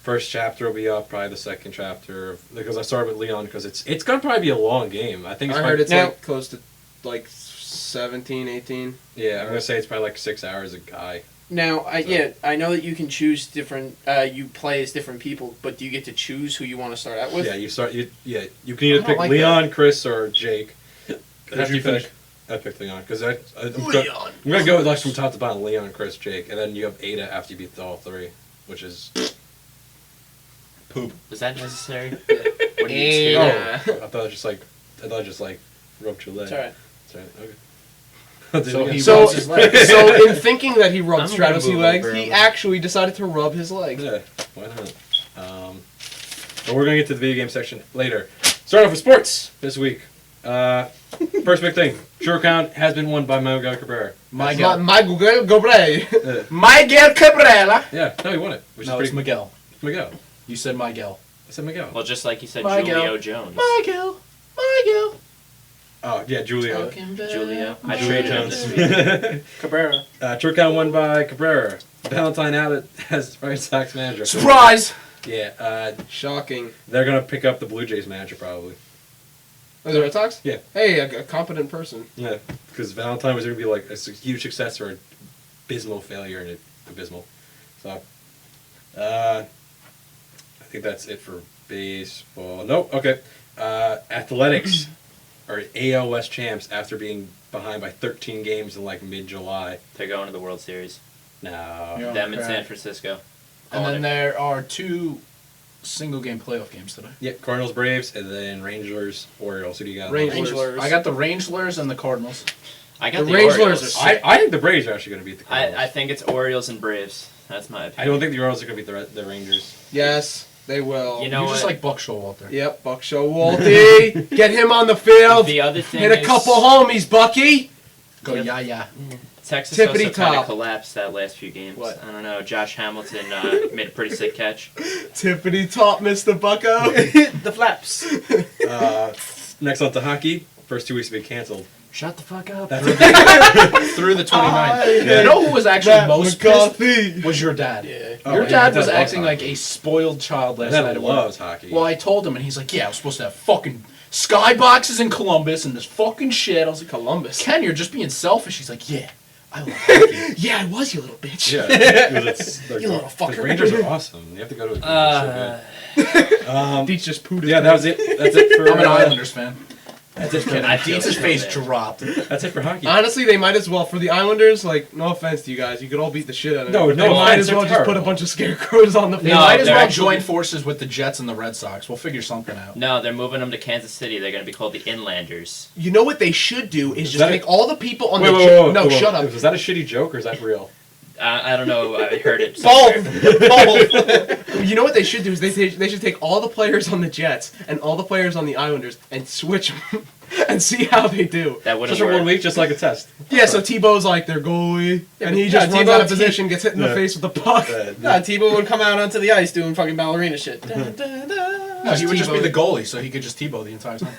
first chapter will be up. Probably the second chapter because I started with Leon because it's gonna probably be a long game. I think it's I probably, heard it's Now- like close to like 17, 18. yeah. I'm gonna say it's probably like 6 hours a guy. Now, So- I know that you can choose different. You play as different people, but do you get to choose who you want to start out with? Yeah, you can either I pick don't like Leon, Chris, or Jake. Who'd you pick? I picked Leon because I'm gonna go like from top to bottom: Leon, Chris, Jake, and then you have Ada after you beat all 3, which is Poop. Was that necessary? What do you do? Yeah. I thought it just like rubbed your leg. It's alright. It's alright, okay. I'll do it So again. he So, rubs his leg. so in thinking that he rubbed I'm gonna Stratos' move legs, over he him. actually decided to rub his legs. Yeah, why not? But we're gonna get to the video game section later. Start off with sports this week. First big thing: True Count has been won by Miguel Cabrera. Miguel. Miguel Gobre. Miguel Cabrera. Yeah, no, he won it, which No, is it's pretty. Miguel. Miguel. You said Miguel. I said Miguel. Well, just like you said, Miguel. Julio Jones. Miguel. Miguel. Oh yeah, Julio. Julio. I Julio traded him Jones. this week. Cabrera. Short count won by Cabrera. Valentine out as White Sox manager. Surprise! Yeah, Shocking. they're gonna pick up the Blue Jays manager probably. Oh, the Red Sox? Yeah. Hey, a competent person. Yeah, because Valentine was gonna be like a huge success or an abysmal failure and abysmal. So, I think that's it for baseball. Nope. Okay. Athletics are AL West champs after being behind by 13 games in like mid-July. They're going to the World Series. No. Yeah. Them in crap. San Francisco. And Calling then it. there are 2 single-game playoff games today. Yeah, Cardinals, Braves, and then Rangers, Orioles. Who do you got? Rangers. I got the Rangelers and the Cardinals. I got The the, Rangers Orioles. are sick. I think the Braves are actually going to beat the Cardinals. I think it's Orioles and Braves. That's my I opinion. don't think the Orioles are going to beat the Rangers. Yes, they will. You know You're just what? like Buck Showalter. Yep, Buck Showalter. Get him on the field. The other thing Hit a is couple homies, Bucky. Go, Yep. yeah. Texas Tippity also kind top. of collapsed that last few games. What? I don't know. Josh Hamilton made a pretty sick catch. Tippity top, Mr. Bucko. The flaps. Next on to hockey. First 2 weeks have been canceled. Shut the fuck up. That's Through the 29th. Yeah. You know who was actually Matt most McCarthy. pissed? Was your dad. Yeah. Oh, Your yeah, dad my was loves acting like hockey. a spoiled child My last dad night at work. loves hockey. Well, I told him, and he's like, yeah, I was supposed to have fucking skyboxes in Columbus and this fucking shit. I was like, Columbus. Ken, you're just being selfish. He's like, yeah, I love hockey. Yeah, I was, you little bitch. Yeah, because You little fucker. The Rangers are awesome. You have to go to a game. It's so good. Deets just pooed his Yeah, that was it. That's it for. I'm an Islanders fan. That's it for. I feel Dietz's so face bad. dropped. That's it for hockey. Honestly, they might as well. For the Islanders, like, no offense to you guys, you could all beat the shit out of No, them. no They might offense, as well they're just put a terrible. bunch of scarecrows on the They No, field. might as they're well actually- join forces with the Jets and the Red Sox. We'll figure something out. No, they're moving them to Kansas City. They're going to be called the Inlanders. You know what they should do is just that make a- all the people on Wait, the wait, Jets. wait, No, wait, shut up. Was that a shitty joke or is that real? I don't know. I heard it. somewhere. Both. You know what they should do is they should take all the players on the Jets and all the players on the Islanders and switch them and see how they do. That Just wouldn't for work. 1 week, just like a test. Yeah, so Tebow's like their goalie, and he just runs out of position, gets hit in the Yeah. face with the puck. Nah, Tebow would come out onto the ice doing fucking ballerina shit. Da, da, da. No, he would just be Tebow. the goalie, so he could just Tebow the entire time.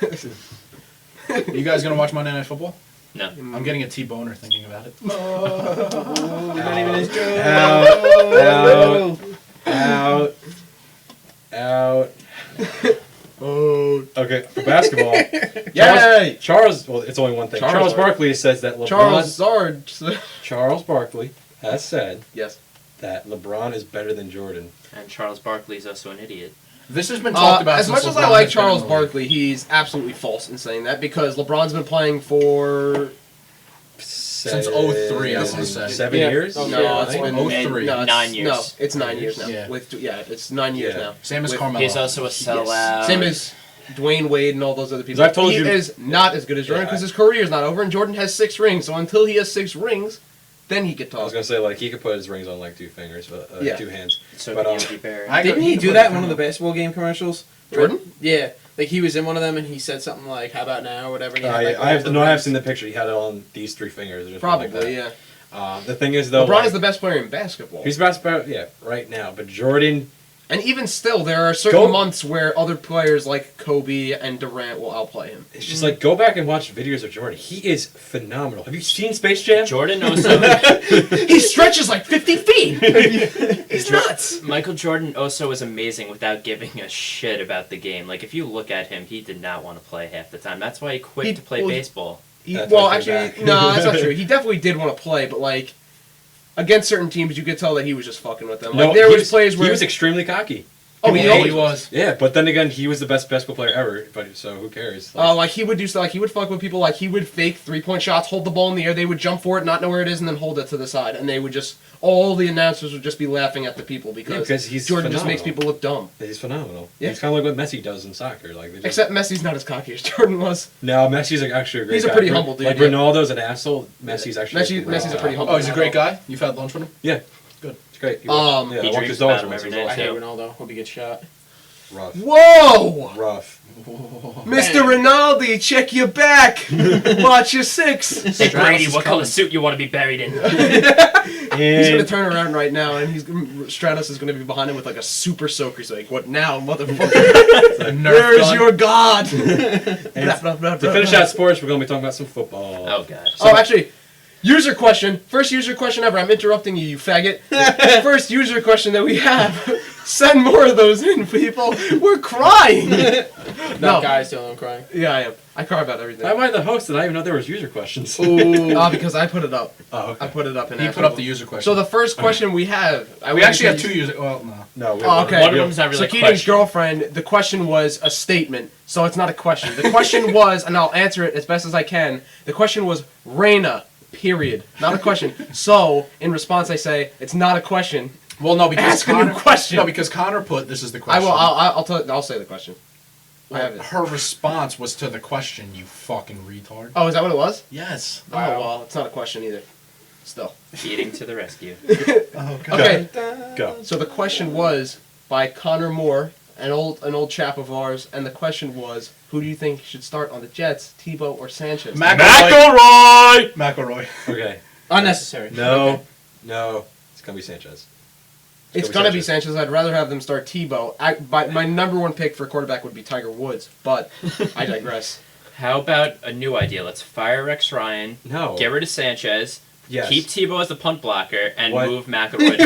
Are you guys gonna watch Monday Night Football? No. I'm getting a T-boner thinking about it. Not even his joke. Out. Out. Oh, Okay, for basketball. yay! Charles, well, it's only one thing. Charles Charles Barkley. Barkley says that LeBron. Charles Zard. Charles Barkley has said Yes. that LeBron is better than Jordan. And Charles Barkley's also an idiot. This has been talked about As since much as LeBron I like has been in Charles the league. Barkley, he's absolutely false in saying that because LeBron's been playing for Since 03, I wanna say. 7 Yeah. years? Oh, no, yeah, it's I been think 03. No, it's 9 years. No, it's 9 years now. Yeah. It's 9 years Yeah. now. Same as With- Carmelo. He's also a sellout. Same as Dwayne Wade and all those other people. I've told he you- is not as good as Jordan Yeah. because his career is not over, and Jordan has 6 rings. So until he has 6 rings, then he could I was talk. gonna say like he could put his rings on like 2 fingers, but Yeah. 2 hands. So But, can um, Yogi Berra. I Didn't he could do put that it in one of the on. basketball game commercials? Jordan? Yeah. Like he was in one of them and he said something like, "How about now?" or whatever. and he had, like, all I have the no, I have rings. seen the picture. He had it on these 3 fingers. or something Probably, like that. yeah. The thing is though, LeBron like, is the best player in basketball. he's best about right now. But Jordan, And even still, there are certain Go- months where other players like Kobe and Durant will outplay him. it's just like go back and watch videos of Jordan. He is phenomenal. Have you seen Space Jam? Jordan also. He stretches like 50 feet! He's nuts! Michael Jordan also was amazing without giving a shit about the game. Like if you look at him, he did not want to play half the time. That's why he quit He- to play well, baseball. That's Well, why he came actually, back. no, that's not true. He definitely did want to play, but like, against certain teams, you could tell that he was just fucking with them. Like, there he was plays where. he was extremely cocky. Oh, he Yeah, always he was. Yeah, but then again, he was the best basketball player ever. But so who cares? Like he would do stuff. Like he would fuck with people. Like he would fake 3-point shots, hold the ball in the air. They would jump for it, not know where it is, and then hold it to the side. And they would just all the announcers would just be laughing at the people because he's Jordan just makes phenomenal. people look dumb. He's phenomenal. Yeah. He's kind of like what Messi does in soccer. Like they just, Except Messi's not as cocky as Jordan was. no, Messi's like actually a great He's a guy. pretty humble dude, Like yeah. Ronaldo's an asshole. Messi's actually Messi's a pretty humble Oh, he's a great guy? You've had lunch with him? Yeah, Good. it's great. Um, yeah, he I walked drinks his dogs about him once. every It was night. I hate too. Ronaldo. Hope he gets shot. rough. Whoa! Rough. Mr. Rinaldi, check your back. Watch your 6. Hey Brady, what color suit you want to be buried in? He's gonna And turn around right now, and Stratos is gonna be behind him with like a super soaker. He's like, "What now, motherfucker? Where is your god?" to finish out sports, we're going to be talking about some football. Oh god. Oh, actually, user question. First user question ever. I'm interrupting you, you faggot. First user question that we have. Send more of those in, people. We're crying. No, guys, don't. I'm crying. Yeah, I am. I cry about everything. Why am I the host and I didn't even know there was user questions? Because I put it up. Oh, okay. I put it up. And He put up the user question. So the first question we have. we actually have 2 users. Well, no. No, we Oh, okay. One of them's not really So a Keating's question. girlfriend, the question was a statement, so it's not a question. The question was, and I'll answer it as best as I can, the question was Reina, period. Not a question. So, in response I say, it's not a question. Well, no, because Ask a new question. No, because Connor put this is the I question. will, I'll say the question. I Well, have it. her response was to the question. You fucking retard. Oh, is that what it was? Yes. Oh, well, it's not a question either. Still. Keating to the rescue. Oh god. Okay, Go. so the question was by Connor Moore, an old chap of ours, and the question was, who do you think should start on the Jets, Tebow or Sanchez? McElroy! McElroy. Okay. Unnecessary. No. It's going to be Sanchez. It's gonna be Sanchez. I'd rather have them start Tebow. My number one pick for quarterback would be Tiger Woods, but I digress. How about a new idea? Let's fire Rex Ryan. No. Get rid of Sanchez. Yes. Keep Tebow as the punt blocker and What? move McElroy.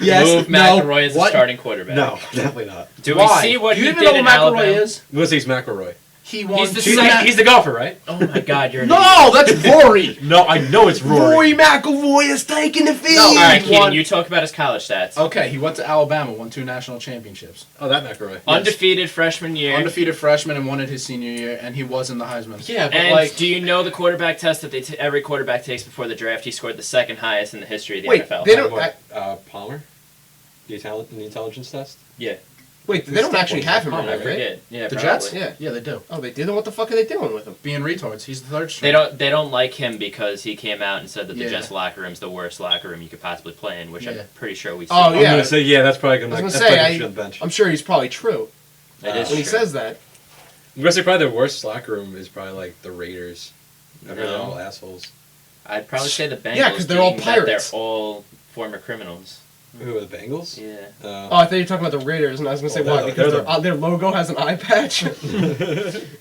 Yes, move no, McElroy as the what? starting quarterback. No, definitely not. Do Why? we see what you he even did know in who McElroy Alabama? is? Willie's McElroy. He won. He's the two second- He's the golfer, right? Oh my God, you're an No, that's Rory. No, I know it's Rory. McElroy is taking the field. No, All right, He Keaton, won- you talk about his college stats. Okay, he went to Alabama, won 2 national championships. Oh, that McElroy. Undefeated freshman year. Undefeated freshman and won it his senior year, and he was in the Heisman. Yeah, but And do you know the quarterback test that every quarterback takes before the draft? He scored the second highest in the history of the Wait, NFL. they don't- Palmer? The intelligence test? Yeah, Wait, they don't actually have him Oh, right now, never right? did. Yeah, The probably. Jets? Yeah. Yeah, they do. Oh, they did. Then what the fuck are they doing with him? Being retards. He's the third string. They don't like him because he came out and said that the Yeah. Jets locker room's the worst locker room you could possibly play in, which Yeah. I'm pretty sure we see. Oh, I'm yeah. going to say, yeah, that's probably going I to was that's gonna probably say, gonna be on the bench. I'm sure he's probably true It is when he true. says that. I'm going to say probably the worst locker room is probably like the Raiders. I heard they're No. all assholes. I'd probably say the Bengals. Yeah, 'cause they're all being that pirates. They're all former criminals. Who are the Bengals? Yeah. Oh, I thought you were talking about the Raiders, and I was gonna say Well, why? they're Because the- their logo has an eye patch.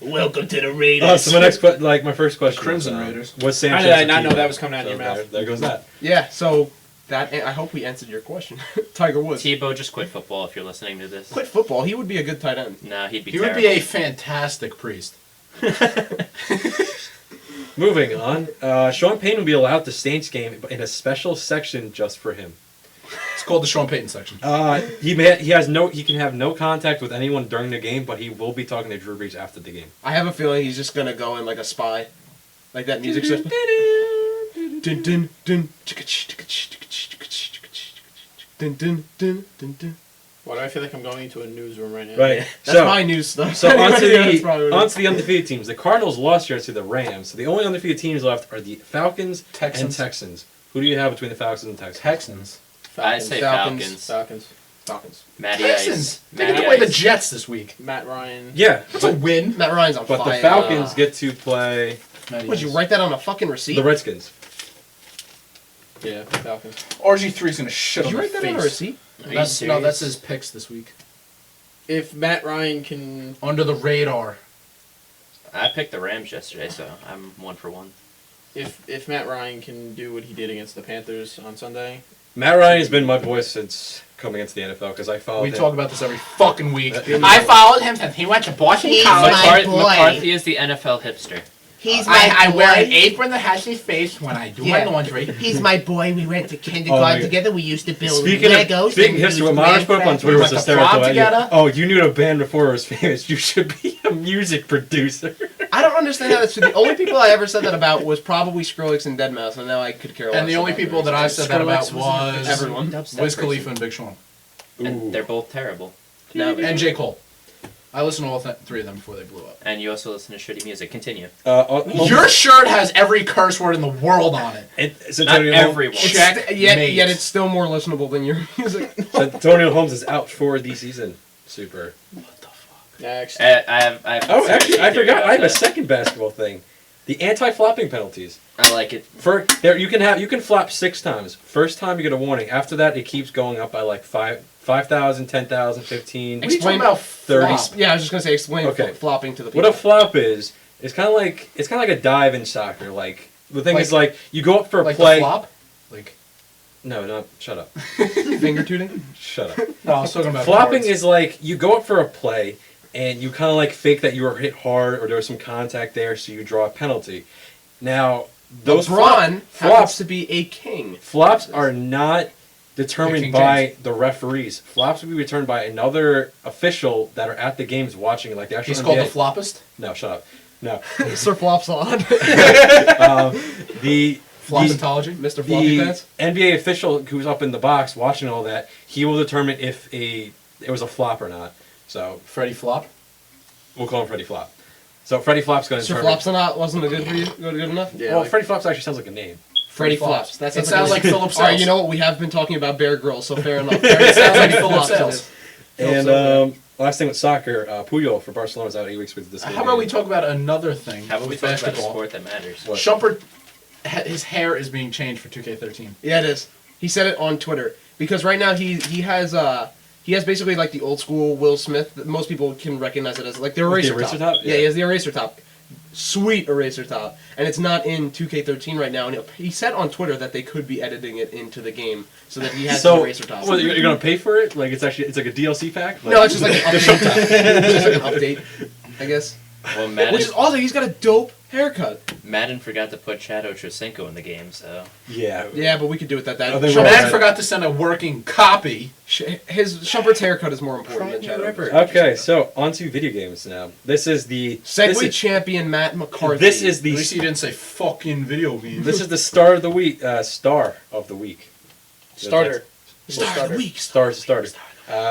Welcome to the Raiders. So my first question Crimson is, Raiders. What's How Sanchez? did I or not know Tebow? that was coming out of So your mouth? There goes that. Yeah, so I hope we answered your question. Tiger Woods. Tebow just quit football if you're listening to this. Quit football. He would be a good tight end. Nah, he'd be He terrible. would be a fantastic priest. Moving on, Sean Payton will be allowed to Saints game in a special section just for him. It's called the Sean Payton section. He can have no contact with anyone during the game, but he will be talking to Drew Brees after the game. I have a feeling he's just gonna go in like a spy, like that music stuff. Dun, dun, dun, chicka, chicka, chicka, chicka, chicka, chicka, dun, dun, dun, dun, dun. Why do I feel like I'm going into a newsroom right now? Right. That's my news stuff. So onto That's probably what it is. the undefeated teams. The Cardinals lost yesterday to the Rams, so the only undefeated teams left are the Falcons and Texans. Texans. Who do you have between the Falcons and Texans? Texans. I'd say Falcons. Falcons. Falcons. Matty Texans. Ice. They Matty can play the Ice. Jets this week. Matt Ryan. Yeah, That's a win. Matt Ryan's on but fire. the Falcons get to play Would you write that on a fucking receipt? the Redskins. Yeah, Falcons. RG3's gonna shit Did on you my write that on a face. receipt? Are you That's, no, that's serious? his picks this week. If Matt Ryan can, Under the radar. I picked the Rams yesterday, so I'm 1 for 1. if Matt Ryan can do what he did against the Panthers on Sunday, Matt Ryan has been my boy since coming into the NFL because I followed We him. talk about this every fucking week. I followed him since he went to Boston my boy. McCarthy is the NFL hipster. He's my boy. apron that has his face when I do Yeah. laundry. He's my boy. We went to Oh my kindergarten God. together. We used to build Speaking Legos. of speaking and history, use what Myers put up on Minecraft. Twitter was went to hysterical. prom together? Oh, you knew a band before it was famous. You should be a music producer. I don't understand how that's true. The only people I ever said that about was probably Skrillex and Deadmau5, and now I could care less. And the only about people the that I rest. said that about Skrillex was everyone. Wiz Khalifa and Big Sean. And they're both terrible. Now, And J. Cole. I listened to all three of them before they blew up. And you also listen to shitty music. Continue. Your shirt has every curse word in the world on it. It's Not Antonio Holmes. everyone. Check yet mate. it's still more listenable than your music. Antonio Holmes is out for the season. Super. next. I have Oh, actually, I serious theory forgot. about I have a that. second basketball thing. The anti-flopping penalties. I like it. For there, you can flop 6 times. First time you get a warning. After that, it keeps going up by like 5,000, 10,000, 15. What are you Explain- talking about? 30. Flop? Yeah, I was just gonna say explain Okay. flopping to the people. What a flop is, it's kind of like a dive in soccer. Like the thing is, like you go up for a Like play. the flop? Like No, shut up, finger tooting? shut up. no, I was talking about Flopping cards. is like you go up for a play and you kind of like fake that you were hit hard or there was some contact there, so you draw a penalty. Now those LeBron happens flops to be a king. flops are not determined King by the referees. Flops will be determined by another official that are at the games watching, like the actual. He's called the NBA. floppist? No, shut up. No, Sir Flops on. the Floppitology? Mr. Floppy the Pants. NBA official who's up in the box watching all that, he will determine if it was a flop or not. So Freddie Flop? we'll call him Freddie Flop. So Freddie Flop's going to Sir determine. Flops or not wasn't it good for you? Good enough? Yeah, Well, like- Freddie Flops actually sounds like a name. Freddy Flops. Flops. That It sounds like Philip All right, Sells. you know what? We have been talking about Bear Grylls, so fair enough. It sounds like Philip Flops it Sells. is. And So last thing with soccer, Puyol for Barcelona is out 8 weeks with this. How about we talk about another thing? How about we with talk about a basketball? sport that matters? What? Shumpert, his hair is being changed for 2K13. Yeah, it is. He said it on Twitter because right now he has basically like the old school Will Smith. That most people can recognize it as like the With the eraser, eraser top. top? Yeah, Yeah. he has the eraser top. Sweet eraser top, and it's not in 2K13 right now. And he said on Twitter that they could be editing it into the game so that he has the So, eraser top. well, you're going to pay for it? Like it's like a DLC pack? Like, No, it's just like an update. It's just like an update, I guess. Well, Madden, Which is also he's got a dope haircut. Madden forgot to put Chad Ochocinco in the game, so yeah. Yeah, but we could do it that. I think Shumpert's- we're Man right. forgot to send a working copy. his Shumpert's haircut is more important than Chad. River. Okay, so on to video games now. This is the Segway champion Matt McCarthy. This is At the least he didn't say fucking video games. this is the star of the week. Star of the week. Starter. star of the week. Starter.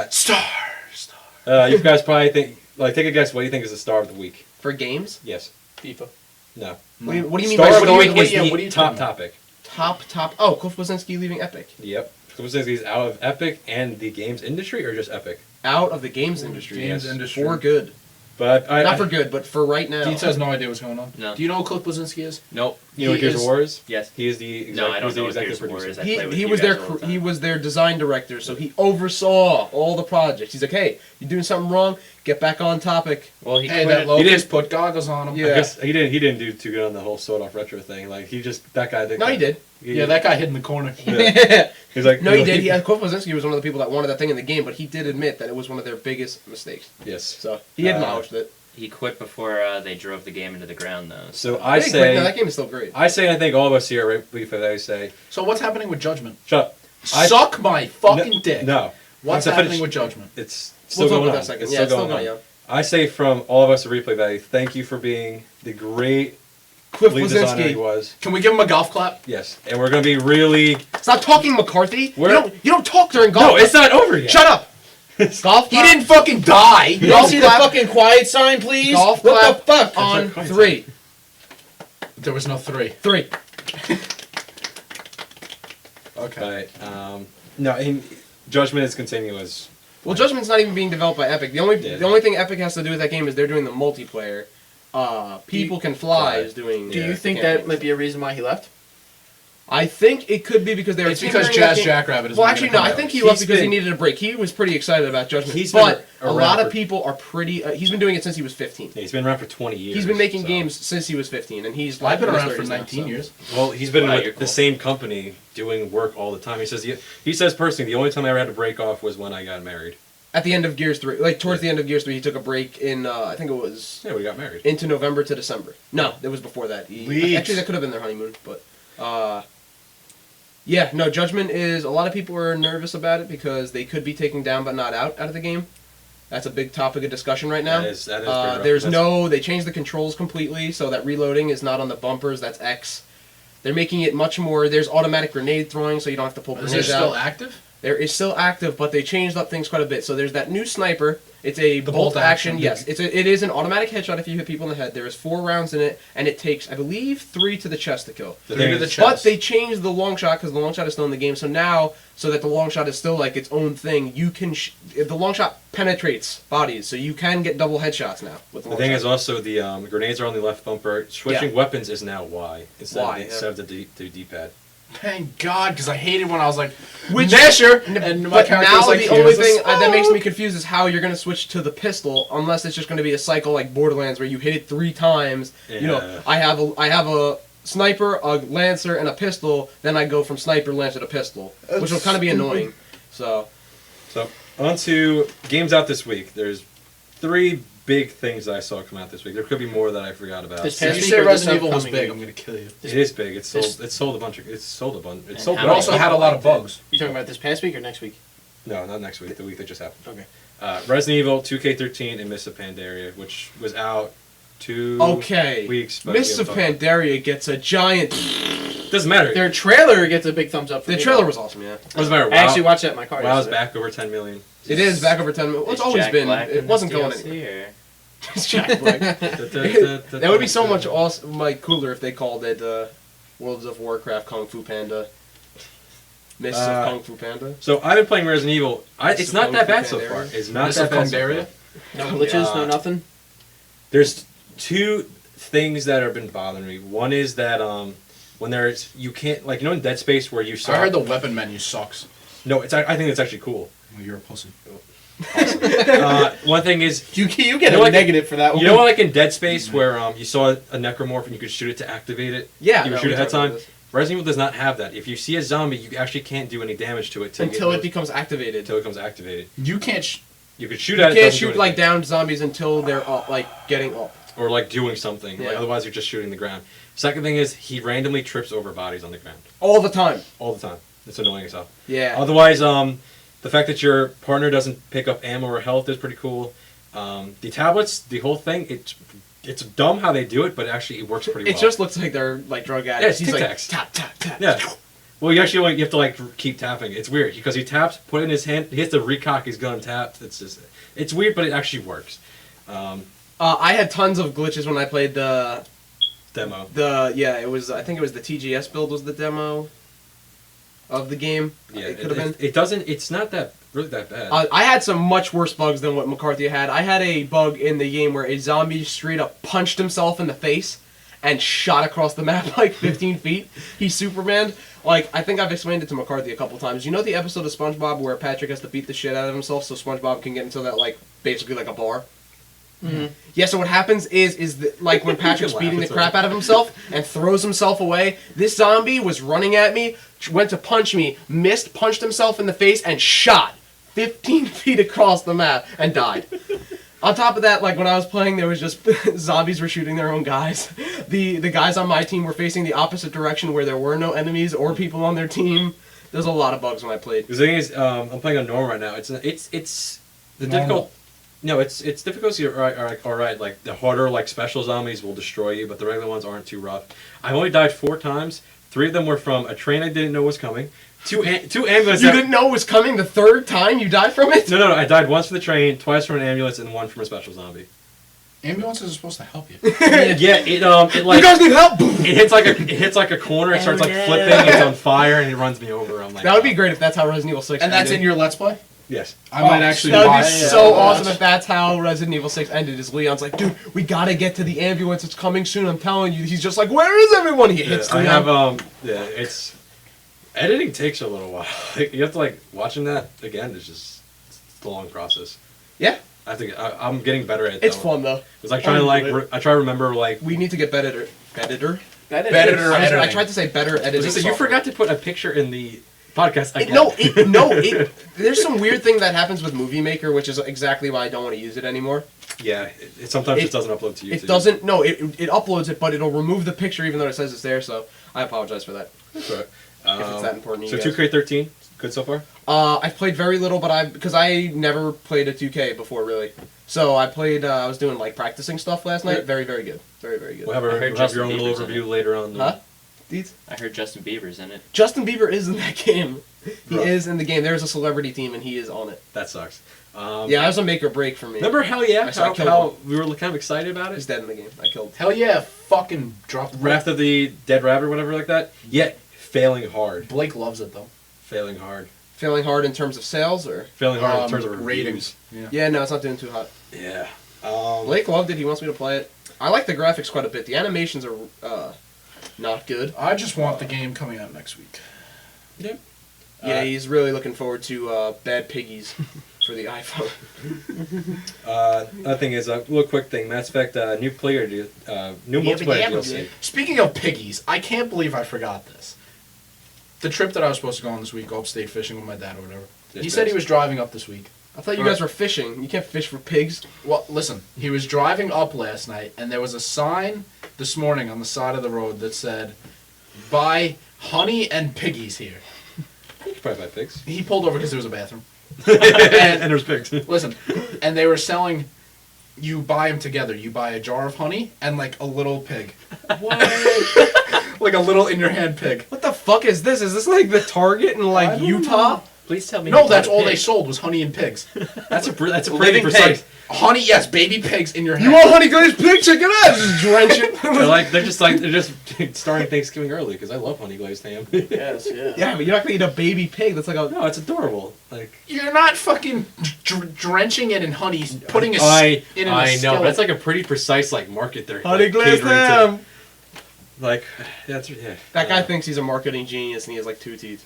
Star. You guys probably think take a guess. What do you think is the star of the week? For games. Yes. FIFA. No. What do you mean Star by of the star week of the is week? the what are you top talking about? topic. Top. Oh, Cliff Bleszinski leaving Epic. Yep. He's out of Epic and the games industry, or just Epic? Out of the games industry. Games yes. industry. For good. But Not for good, but for right now. Dietz has no idea what's going on. No. Do you know who Cliff Blazinski is? nope. you know what he Gears is- of War is? Yes. He is the No, I don't he's the know what executive Gears of War producer. is. I play with He you was guys their all the time. he was their design director, so he oversaw all the projects. He's like, hey, you're doing something wrong. Get back on topic. Well, he Hey, quit. that Locust put goggles on him. Yeah. I guess he didn't do too good on the whole sold off retro thing. Like that guy did. No, he did. Yeah, that guy hid in the corner. Yeah. He's like No, he did. Cliff Bleszinski was one of the people that wanted that thing in the game, but he did admit that it was one of their biggest mistakes. Yes. So he acknowledged it. He quit before they drove the game into the ground, though. So He I didn't quit. No, that say game is still great. I think all of us here at Relief I say So what's happening with Judgment? shut up. I- Suck my fucking dick. No. What's Once I happening finish- with Judgment? It's still We'll talk going about on. that second. It's Yeah, still it's still going on. going on. I say from all of us at Replay Valley, thank you for being the great Cliff lead designer he Bleszinski. was. Can we give him a golf clap? Yes, and we're gonna be really. Stop talking, McCarthy. Where- You don't talk during golf. No, it's not over yet. Shut up. Golf. He didn't fucking die. You don't see the fucking quiet sign, please? Golf What clap the fuck? on Quiet 3. There was no 3. 3. Okay. But no, Judgment is continuous. Well, Judgment's not even being developed by Epic. The Yeah. only thing Epic has to do with that game is they're doing the multiplayer. People Can Fly is doing. Do Yeah. you think campaigns. that might be a reason why he left? I think it could be because they were. It's because tinkering that Jazz game. Jackrabbit is Well, making actually, a no. I comeback. think he He's left because he been- needed a break. He was pretty excited about Judgment. He's been but a around lot of for- people are pretty. He's been doing it since he was 15. Yeah, he's been around for 20 years. He's been making so- games since he was 15, and he's. I've been in his around for 30s now, 19 so. years. Well, he's been Wow, with you're the cool. same company doing work all the time. He says personally, the only time I ever had to break off was when I got married. At the end of Gears 3, like towards the end of Gears 3, he took a break in. I think it was Yeah, we got married. into November to December. No, it was before that. Leaks. Actually, that could have been their honeymoon, but yeah, no. Judgment is a lot of people are nervous about it because they could be taken down but not out of the game. That's a big topic of discussion right now. That is pretty rough. There's That's- they changed the controls completely so that reloading is not on the bumpers. That's X. They're making it much more. There's automatic grenade throwing, so you don't have to pull Is it grenades still out. active? There is still active, but they changed up things quite a bit. So there's that new sniper. It's a The bolt bolt action. action, Yes, it is an automatic headshot if you hit people in the head. There is 4 rounds in it, and it takes, I believe, 3 to the chest to kill. The 3 thing to the is- chest. But they changed the long shot because the long shot is still in the game. So now, so that the long shot is still like its own thing, you can the long shot penetrates bodies, so you can get double headshots now with the The long thing shot. is also the grenades are on the left bumper. Switching weapons is now Y instead Y, of instead of the D-pad. Thank God, because I hated when I was like, Which- Nasher, and my But character now was like, the only "Here's a thing that makes smoke." me confused is how you're going to switch to the pistol, unless it's just going to be a cycle like Borderlands where you hit it 3 times. You know, Yeah. I have a sniper, a lancer, and a pistol. Then I go from sniper, lancer to pistol, which will kind of be annoying. So So on to games out this week. There's 3 big things that I saw come out this week. There could be more that I forgot about. This If past you week say or this Resident Evil was upcoming big, week? I'm gonna kill you. It is big. It's sold. This- It's sold a bunch. It's sold a bunch. It's And sold. how It many also people had a lot of liked it? bugs. You talking about this past week or next week? No, not next week. The week that just happened. Okay. Resident Evil, 2K13, and Mists of Pandaria, which was out 2 okay, weeks. But Mists we of haven't talked Pandaria gets a giant. about it. Doesn't matter. Their trailer gets a big thumbs up. For The me, trailer though. was awesome. Yeah, Doesn't matter. I actually watched that in my car. WoW's yesterday. back over 10 million. it is back over 10 minutes. Well, it's Is always Jack been. Black It in wasn't this going DLC, anywhere. or- It's Jack Black. That would be so much awesome, like cooler if they called it Worlds of Warcraft Kung Fu Panda. Mists of Kung Fu Panda. So I've been playing Resident Evil. Mists It's of not Kung that Fu bad so Pandaria. far. It's not Mists that of bad so Pandaria? far. No glitches, Yeah. no nothing. There's 2 things that have been bothering me. One is that when there's you can't like in Dead Space where you saw. I heard the weapon menu sucks. No, I think it's actually cool. Well, you're a pussy. One thing is You get You know, a like- negative for that one. you know like in Dead Space where you saw a necromorph and you could shoot it to activate it. Yeah, you no, could shoot we it ahead of talked about time. this. Resident Evil does not have that. If you see a zombie, you actually can't do any damage to it Until it becomes activated. until it becomes activated. You can't. You could shoot You at it. can't doesn't do shoot like anything. down zombies until they're up, like getting up. Or like doing something. Like, Yeah. otherwise, you're just shooting the ground. Second thing is he randomly trips over bodies on the ground All the time. all the time. It's annoying as hell. Yeah. Otherwise, the fact that your partner doesn't pick up ammo or health is pretty cool. The tablets, the whole thing, it's dumb how they do it, but actually it works pretty It well. just looks like they're like drug Yeah, addicts. it's He's like tic-tacs. tap tap tap. Yeah. Well, you actually you have to like keep tapping. It's weird because he taps, put it in his hand, he has to recock his gun, tap. It's weird, but it actually works. I had tons of glitches when I played the Demo. it was I think it was the TGS build was the demo of the game. Yeah, it could have been. It doesn't. It's not that really that bad. I had some much worse bugs than what McCarthy had. I had a bug in the game where a zombie straight up punched himself in the face and shot across the map like 15 feet. He Superman. Like, I think I've explained it to McCarthy a couple times. You know the episode of SpongeBob where Patrick has to beat the shit out of himself so SpongeBob can get into that, like, basically like a bar? Mm-hmm. Yeah, so what happens is that, like, when Patrick's laugh, beating the it's crap out of himself and throws himself away, this zombie was running at me, went to punch me, missed, punched himself in the face, and shot 15 feet across the map and died. On top of that, like, when I was playing, there was just zombies were shooting their own guys. The guys on my team were facing the opposite direction where there were no enemies or people on their team. There's a lot of bugs when I played. The thing is, I'm playing on normal right now. It's the Normal. difficult. No, it's difficulty all right. Like the harder like special zombies will destroy you, but the regular ones aren't too rough. I've only died 4 times. 3 of them were from a train I didn't know was coming. Two ambulances. You didn't know it was coming the third time you died from it? No. I died once from the train, twice from an ambulance, and 1 from a special zombie. Ambulances are supposed to help you. Yeah, it like You guys need help! it hits like a corner. It starts like flipping. It's on fire, and it runs me over. I'm like, That would be great if that's how Resident Evil 6 And that's in ended. your Let's Play? Yes. I might actually That would buy be it. so awesome if that's how Resident Evil 6 ended. Is Leon's like, dude, we gotta get to the ambulance. It's coming soon. I'm telling you. He's just like, where is everyone? He hits I Leon. have it's editing takes a little while. You have to like watching that again. It's a long process. Yeah, I have to. I'm getting better at it. it's though. fun though. It's like trying to like. I try to remember like. We need to get better. Better. Better I editing. tried to say better editing. You software. forgot to put a picture in the podcast. Again. There's some weird thing that happens with Movie Maker, which is exactly why I don't want to use it anymore. Yeah. It sometimes It- just doesn't upload to YouTube. It doesn't. No, it uploads it, but it'll remove the picture even though it says it's there. So I apologize for that. That's right. If it's that important to So you guys. 2K13, good so far. I've played very little, but because I never played a 2K before really. So I played. I was doing like practicing stuff last night. Yeah. Very very good. Very very good. We'll have, I heard we'll have Justin your own little Bieber's in overview later on. Huh? Deeds? I heard Justin Bieber's in it. Justin Bieber is in that game. He Rough. is in the game. There's a celebrity team, and he is on it. That sucks. Yeah, that was a make or break for me. Remember Hell Yeah? I saw How, Killed how we were kind of excited about He's it? dead in the game. I killed. Hell yeah, fucking dropped. Wrath of the Dead Rabbit or whatever like that. Yet failing hard. Blake loves it though. Failing hard. Failing hard in terms of sales, or Failing hard in terms of ratings. ratings. yeah, no, it's not doing too hot. Yeah. Blake loved it. He wants me to play it. I like the graphics quite a bit. The animations are not good. I just want the game coming out next week. Yeah, he's really looking forward to Bad Piggies for the iPhone. Another thing is a little quick thing. Mass Effect new multiplayer DLC. Speaking of piggies, I can't believe I forgot this. The trip that I was supposed to go on this week, go upstate fishing with my dad or whatever. He said he was driving up this week. I thought you guys were fishing. You can't fish for pigs. Well, listen, he was driving up last night, and there was a sign this morning on the side of the road that said, "Buy honey and piggies here." You could probably buy pigs. He pulled over because there was a bathroom. And there's pigs. Listen, and they were selling, you buy them together. You buy a jar of honey and like a little pig. What? Like a little in your hand pig. What the fuck is this? Is this like the Target in like Utah? Please tell me. No, you that's bought a all they pig. sold was honey and pigs. That's a pretty Living precise. pig. Honey, yes, baby pigs in your hand. You want honey glazed pig? Check it out. Just drench it. They're just starting Thanksgiving early because I love honey glazed ham. Yes, yeah. Yeah, but you're not gonna eat a baby pig. That's like a. No, it's adorable. Like You're not fucking drenching it in honey, putting a I in a know, but skillet. that's like a pretty precise like market there. Honey like, glazed catering to. ham. Like that's yeah. That guy thinks he's a marketing genius and he has like 2 teeth.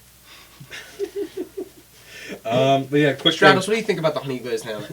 But yeah, quick Travis, what do you think about the honey glazed ham?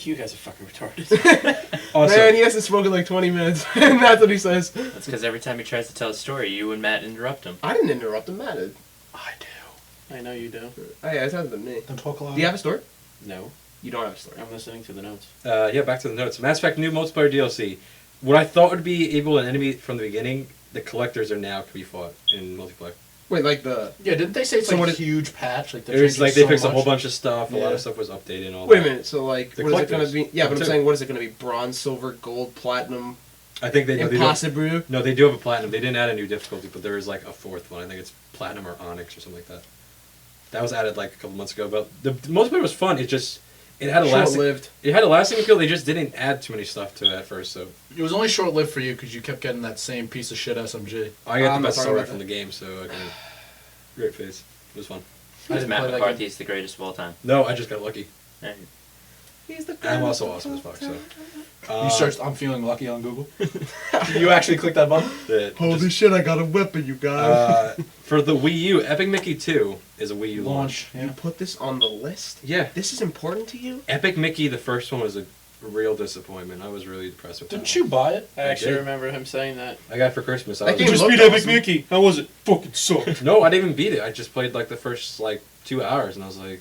You guys are fucking retarded. Also, Man, he hasn't spoken like 20 minutes, and that's what he says. That's because every time he tries to tell a story, you and Matt interrupt him. I didn't interrupt him, Matt did. I do. I know you do. Oh yeah, it hasn't been me. Then talk loud. Do you have a story? No, You don't have a story. I'm listening to the notes. yeah, back to the notes. Mass Effect new multiplayer DLC. What I thought would be able an enemy from the beginning, the collectors are now can be fought in multiplayer. Wait, like the. Yeah, didn't they say it's So like what a is- huge patch? Like It was like they fixed a whole much. bunch of stuff. A lot Yeah. of stuff was updated and all Wait a that. minute. So like, The what is it gonna collectors. be? Yeah, but I'm Too. saying, what is it gonna be? Bronze, silver, gold, platinum, I think they do. impossible. No, they do have a platinum. They didn't add a new difficulty, but there is like a fourth one. I think it's platinum or onyx or something like that. That was added like a couple months ago. But the multiplayer was fun. It just it had a lasting. Short-lived. It had a lasting appeal. They just didn't add too many stuff to it at first. So It was only short lived for you because you kept getting that same piece of shit SMG. I got I'm the not best talking story about from that. the game. So I can great phase. It was fun. I Because didn't Matt play that McCarthy is the greatest of all time. No, I just got lucky. Hey. He's the. I'm also awesome as fuck. So You searched "I'm feeling lucky" on Google. You actually clicked that button? just, shit! I got a weapon, you guys. for the Wii U, Epic Mickey 2 is a Wii U launch. You put this on the list. Yeah, This is important to you. Epic Mickey, the first one was a real disappointment. I was really depressed with that. Didn't one. you buy it? I actually did. remember him saying that. I got it for Christmas. I That was game just looked beat Epic awesome. Mickey. How was it? Fucking sucked. No, I didn't even beat it. I just played like the first like 2 hours, and I was like,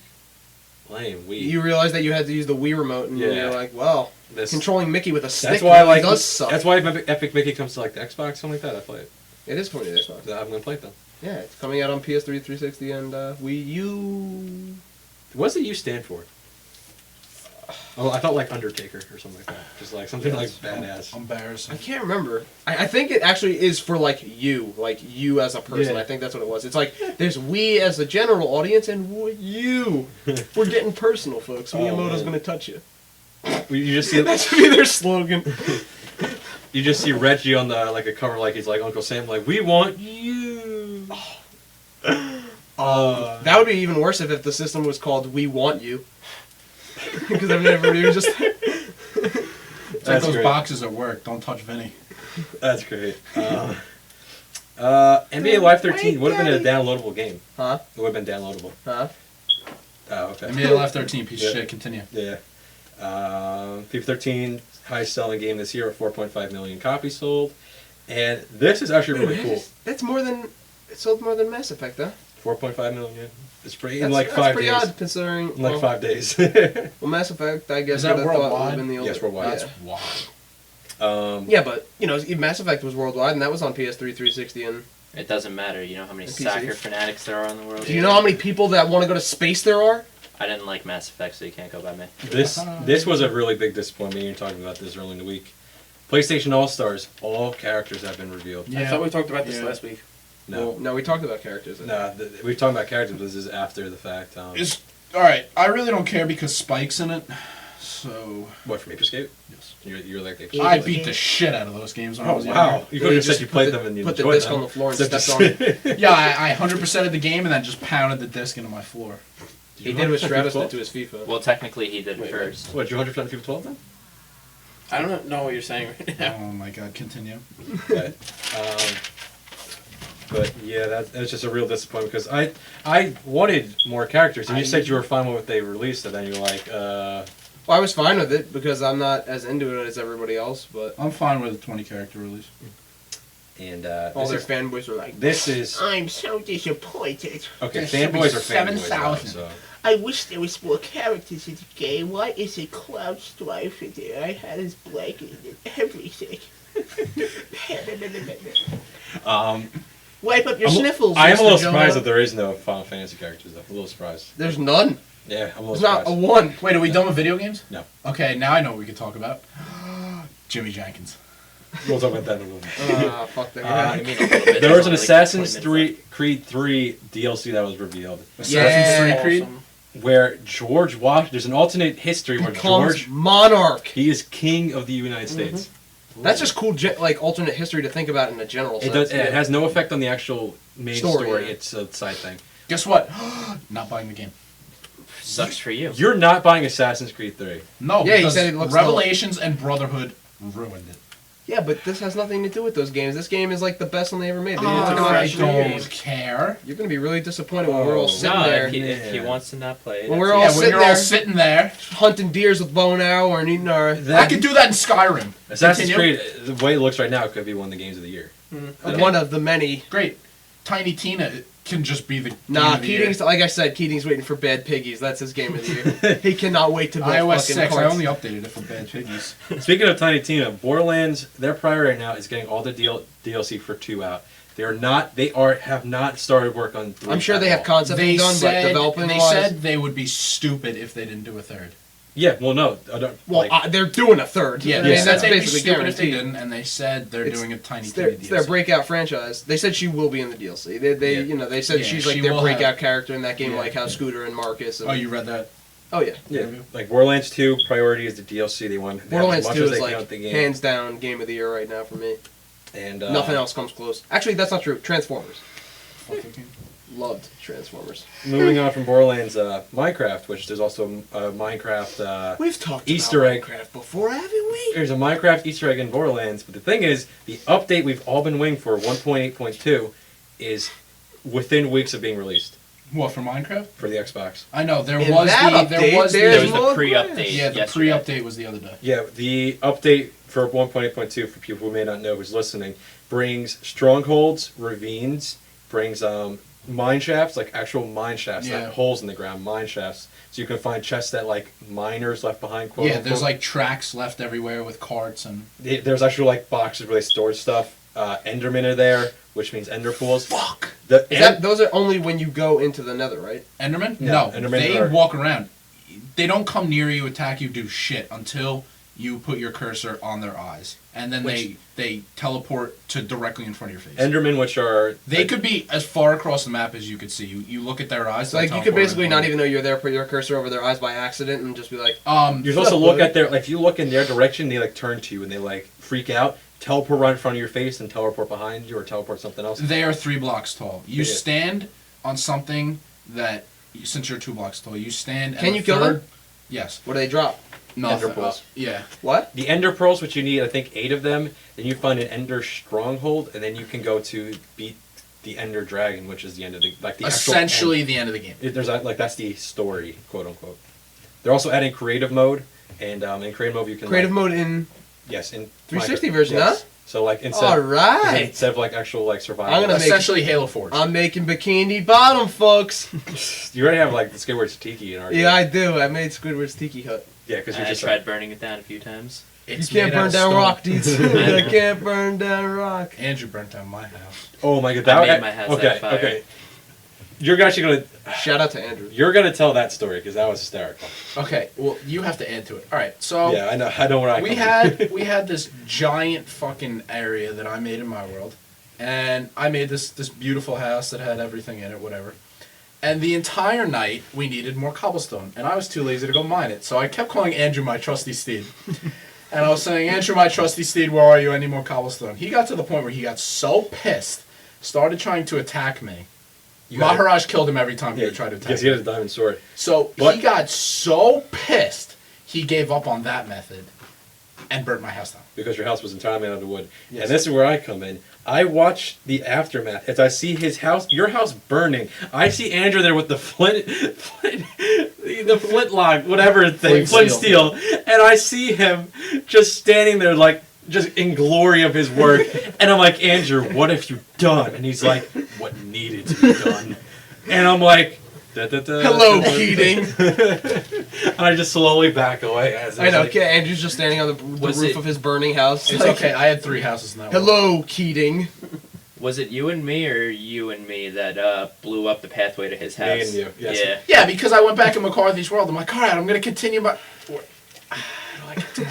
lame. Wii. You realized that you had to use the Wii remote, and Yeah. you're like, well, This, controlling Mickey with a stick that's why I really like. does suck. That's why if Epic Mickey comes to like the Xbox, something like that, I play it. It is for the Xbox. I'm gonna play it then. Yeah, it's coming out on PS3, 360, and Wii U. What does the U stand for? Oh, I thought like Undertaker or something like that. Just like something like badass. Embarrassing. I can't remember. I think it actually is for like you as a person. Yeah. I think that's what it was. It's like there's we as the general audience and you. We're getting personal, folks. Miyamoto's man. gonna touch you. You just see That should be their slogan. you just see Reggie on the like a cover like he's like Uncle Sam like we want you. That would be even worse if the system was called "We Want You," because I've never even just. It's like That's those great. boxes at work. Don't touch Vinny. That's great. NBA Live 13 would have been a downloadable game. Huh? It would have been downloadable. Huh? Oh, okay. NBA Live 13, piece Yeah. of shit. Continue. Yeah. FIFA 13, highest selling game this year, 4.5 million copies sold. And this is actually really cool. That's more than it sold more than Mass Effect, huh? 4.5 million. It's pretty in That's, like that's 5 pretty days. odd considering. In like 5 days. Well, Mass Effect, I guess. Is that would have thought worldwide? would've been the older. Yes, worldwide. Yeah. Wow. Yeah, but you know, Mass Effect was worldwide, and that was on PS3, 360, and It doesn't matter. You know how many And PC. soccer fanatics there are in the world? do you know how many people that want to go to space there are? I didn't like Mass Effect, so you can't go by me. This was a really big disappointment. You're talking about this early in the week. PlayStation All Stars, all characters have been revealed. Yeah. I thought we talked about this Yeah. last week. No. No, we talked about characters. No, we've talked about characters, but this is after the fact. It's all right. I really don't care because Spike's in it. So What, from Ape Escape? yes. You're like Ape Yeah. I Escape. beat the shit out of those games when I Oh, was wow. You could have just said you played put them and you put the enjoyed disc them. on the floor and Except stepped on it. young. Yeah, I 100%ed the game and then just pounded the disc into my floor. He did what Stratus did to his FIFA. Well, technically he did Wait, first. What, you 100% FIFA 12 then? I don't know what you're saying right now. Oh my god, continue. Okay. But yeah, that's just a real disappointment because I wanted more characters, and you said you were fine with what they released, and then you're like, Well, I was fine with it because I'm not as into it as everybody else, but I'm fine with a 20 character release. and all this their is, fanboys were like, this is I'm so disappointed. okay. There should be Fanboys are fanboys. 7,000. So. I wish there was more characters in the game. Why is it Cloud Strife in there? I had his blanket and everything. wipe up your I'm- sniffles. I am a little Mr. surprised Jonah. that there is no Final Fantasy characters though. A little surprised. There's none. Yeah, I'm a little There's not a surprised. one. Wait, are we done with video games? No. Okay, now I know what we could talk about. Jimmy Jenkins. We'll talk about that in a little bit. Fuck that. I mean, a little bit. There was an Like Assassin's 20 minutes Creed 3 DLC that was revealed, Assassin's Creed. Awesome. where George Washington. There's an alternate history where Becomes George monarch. he is king of the United States. That's just cool, like alternate history to think about in a general It sense. does. It has no effect on the actual main Story, story. yeah. It's a side thing. Guess what? Not buying the game. Sucks for you. You're not buying Assassin's Creed 3. No, Yeah, he because said it looks Revelations and Brotherhood ruined it. Yeah, but this has nothing to do with those games. This game is like the best one they ever made. They Oh, took it out I of the don't game. care. You're gonna be really disappointed when we're all sitting No, there if he Yeah. wants to not play. When that's we're it. all Yeah, when sitting you're all there- sitting there, hunting deers with bow and arrow or eating our. I could do that in Skyrim. Assassin's Continue. Creed, the way it looks right now, it could be one of the games of the year. One of the many. Great. Tiny Tina can just be the game Nah, of the year. Keating's like I said. Keating's waiting for Bad Piggies. That's his game of the year. He cannot wait to build iOS fucking 6. I carts. only updated it for Bad Piggies. Speaking of Tiny Tina, Borderlands, their priority right now is getting all the DLC for 2 out. Have not started work on 3. I'm sure at they have all. concepting done, but developing they wise, said they would be stupid if they didn't do a third. Yeah, well, no, I don't. well, they're doing a third. Yeah, I they mean, said that's they'd be basically stupid if they guaranteed. didn't, and they said they're It's- doing a Tiny It's Tina their, it's their DLC. breakout franchise. They said she will be in the DLC. They Yeah. you know, they said Yeah, she's like she their will breakout have- character in that game, Yeah. like how Scooter and Marcus. And, Oh, you read that? oh yeah. Yeah, like Borderlands 2 priority is the DLC. They want Borderlands as much 2 as is they can like out the game. hands down game of the year right now for me. And Nothing else comes close. Actually, that's not true. Transformers. Fucking game. Loved Transformers. Moving on from Borderlands, Minecraft, which there's also a Minecraft. We've talked Easter about egg. Minecraft before, haven't we? There's a Minecraft Easter egg in Borderlands, but the thing is, the update we've all been waiting for, 1.8.2, is within weeks of being released What, for Minecraft? for the Xbox. I know, there In was that there update, was there's There was more the pre-update. grass. yeah, the yesterday. pre-update was the other day. Yeah, the update for 1.8.2, for people who may not know who's listening, brings strongholds, ravines, brings mine shafts, like actual mine shafts, Yeah. not holes in the ground, mine shafts. So you can find chests that like miners left behind. Quote Yeah, unquote. there's like tracks left everywhere with carts and. There's actually like boxes where they store stuff. Endermen are there, which means ender pools. Fuck! Those are only when you go into the Nether, right? Enderman? No, No, Endermen they are- walk around. They don't come near you, attack you, do shit until you put your cursor on their eyes, and then they teleport to directly in front of your face. Endermen, which are They could be as far across the map as you could see. You look at their eyes. So like you could basically not even know you're there, put your cursor over their eyes by accident, and just be like, You're supposed to look at their like if you look in their direction, they like turn to you and they like freak out, teleport right in front of your face, and teleport behind you or teleport something else. They are 3 blocks tall. You Yeah. stand on something that, since you're 2 blocks tall, you stand. and Can the you kill third- them? Yes. what do they drop? Nothing. Ender pearls. Yeah. What? The Ender Pearls, which you need, I think 8 of them. Then you find an Ender Stronghold, and then you can go to beat the Ender Dragon, which is the end of the like the actual Essentially end. the end of the game. There's like that's the story, quote unquote. They're also adding creative mode, and in creative mode you can Creative like, mode in. yes in 360 Minecraft, version, yes. huh? So like All right. instead of like actual like survival, I'm gonna make- Essentially Halo Forge. I'm making Bikini Bottom, folks. you already have like the Skyward Tiki in our Yeah, I do. I made Squidward's Tiki Hut. yeah because you're I just tried like, burning it down a few times. It's You can't made out burn of down stone. rock, dudes. I can't burn down rock. Andrew burnt down my house. oh my god I that made my house okay on fire. okay you're actually Shout out to Andrew. gonna tell that story because that was hysterical. Okay, well you have to add to it. All right, so Yeah, I know where I we come had we had this giant fucking area that I made in my world, and I made this beautiful house that had everything in it, whatever. And the entire night, we needed more cobblestone, and I was too lazy to go mine it. So I kept calling Andrew my trusty steed. And I was saying, Andrew, my trusty steed, where are you? I need more cobblestone. He got to the point where he got so pissed, started trying to attack me. Maharaj killed him every time he would try to attack Yes, he me. had a diamond sword. So But- he got so pissed, he gave up on that method and burnt my house down. Because your house was entirely made out of wood. Yes. And this is where I come in. I watch the aftermath as I see your house burning. I see Andrew there with the the flintlock, whatever thing, flint steel, and I see him just standing there like just in glory of his work. And I'm like, Andrew, what have you done? And he's like, what needed to be done? And I'm like, Hello, Keating. And I just slowly back away. As I know. like, Andrew's just standing on the Was roof it- of his burning house. It's Like, okay, I had 3 houses in that one. Hello, Keating. Was it you and me or you and me that blew up the pathway to his house? Me and you, yes. Yeah. Yeah, because I went back in McCarthy's world. I'm like, all right, I'm going to continue my...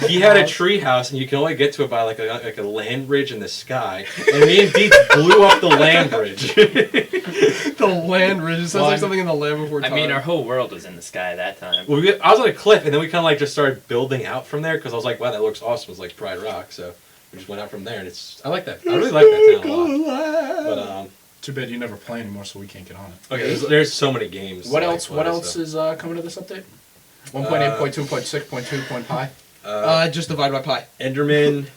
he had a tree house, and you can only get to it by like a land bridge in the sky. And me and Deets blew up the land bridge. The land ridge. It sounds like something in the land before I time. mean, our whole world was in the sky that time. Well, I was on a cliff, and then we kind of like just started building out from there because I was like, wow, that looks awesome. It was like Pride Rock, so we just went out from there, and I like that. I really like that town a lot. But Too bad you never play anymore, so we can't get on it. okay, there's so many games. What to, like, else? play, What else so. is coming to this update? 1.8.2.6.2. Just divide by pi. Enderman,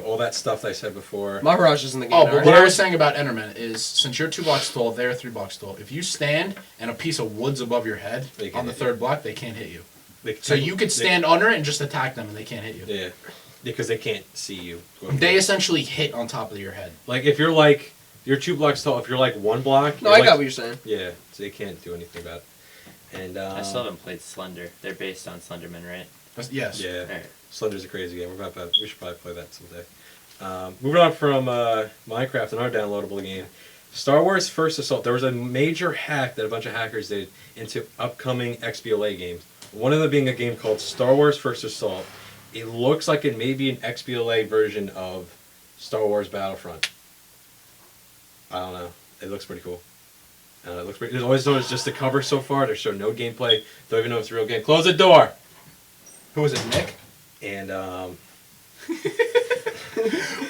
all that stuff that I said before. Maharaj is in the game. Oh, now, but right? what I was saying about Enderman is, since you're 2 blocks tall, they're 3 blocks tall. If you stand and a piece of wood's above your head They can't on the hit 3rd block, they can't hit you. They So you could stand under it and just attack them, and they can't hit you. Yeah, because they can't see you. They essentially hit on top of your head. Like if you're 2 blocks tall. If you're like 1 block. No, you're I like- got what you're saying. Yeah, so they can't do anything about it. And I still haven't played Slender. They're based on Slenderman, right? Yes. Yeah, Alright. Slender's a crazy game. We should probably play that someday. Moving on from Minecraft, another downloadable game. Star Wars First Assault. There was a major hack that a bunch of hackers did into upcoming XBLA games. One of them being a game called Star Wars First Assault. It looks like it may be an XBLA version of Star Wars Battlefront. I don't know. It looks pretty cool. It looks pretty. There's always just the cover so far. There's no gameplay. Don't even know if it's a real game. Close the door. Who was it, Nick? And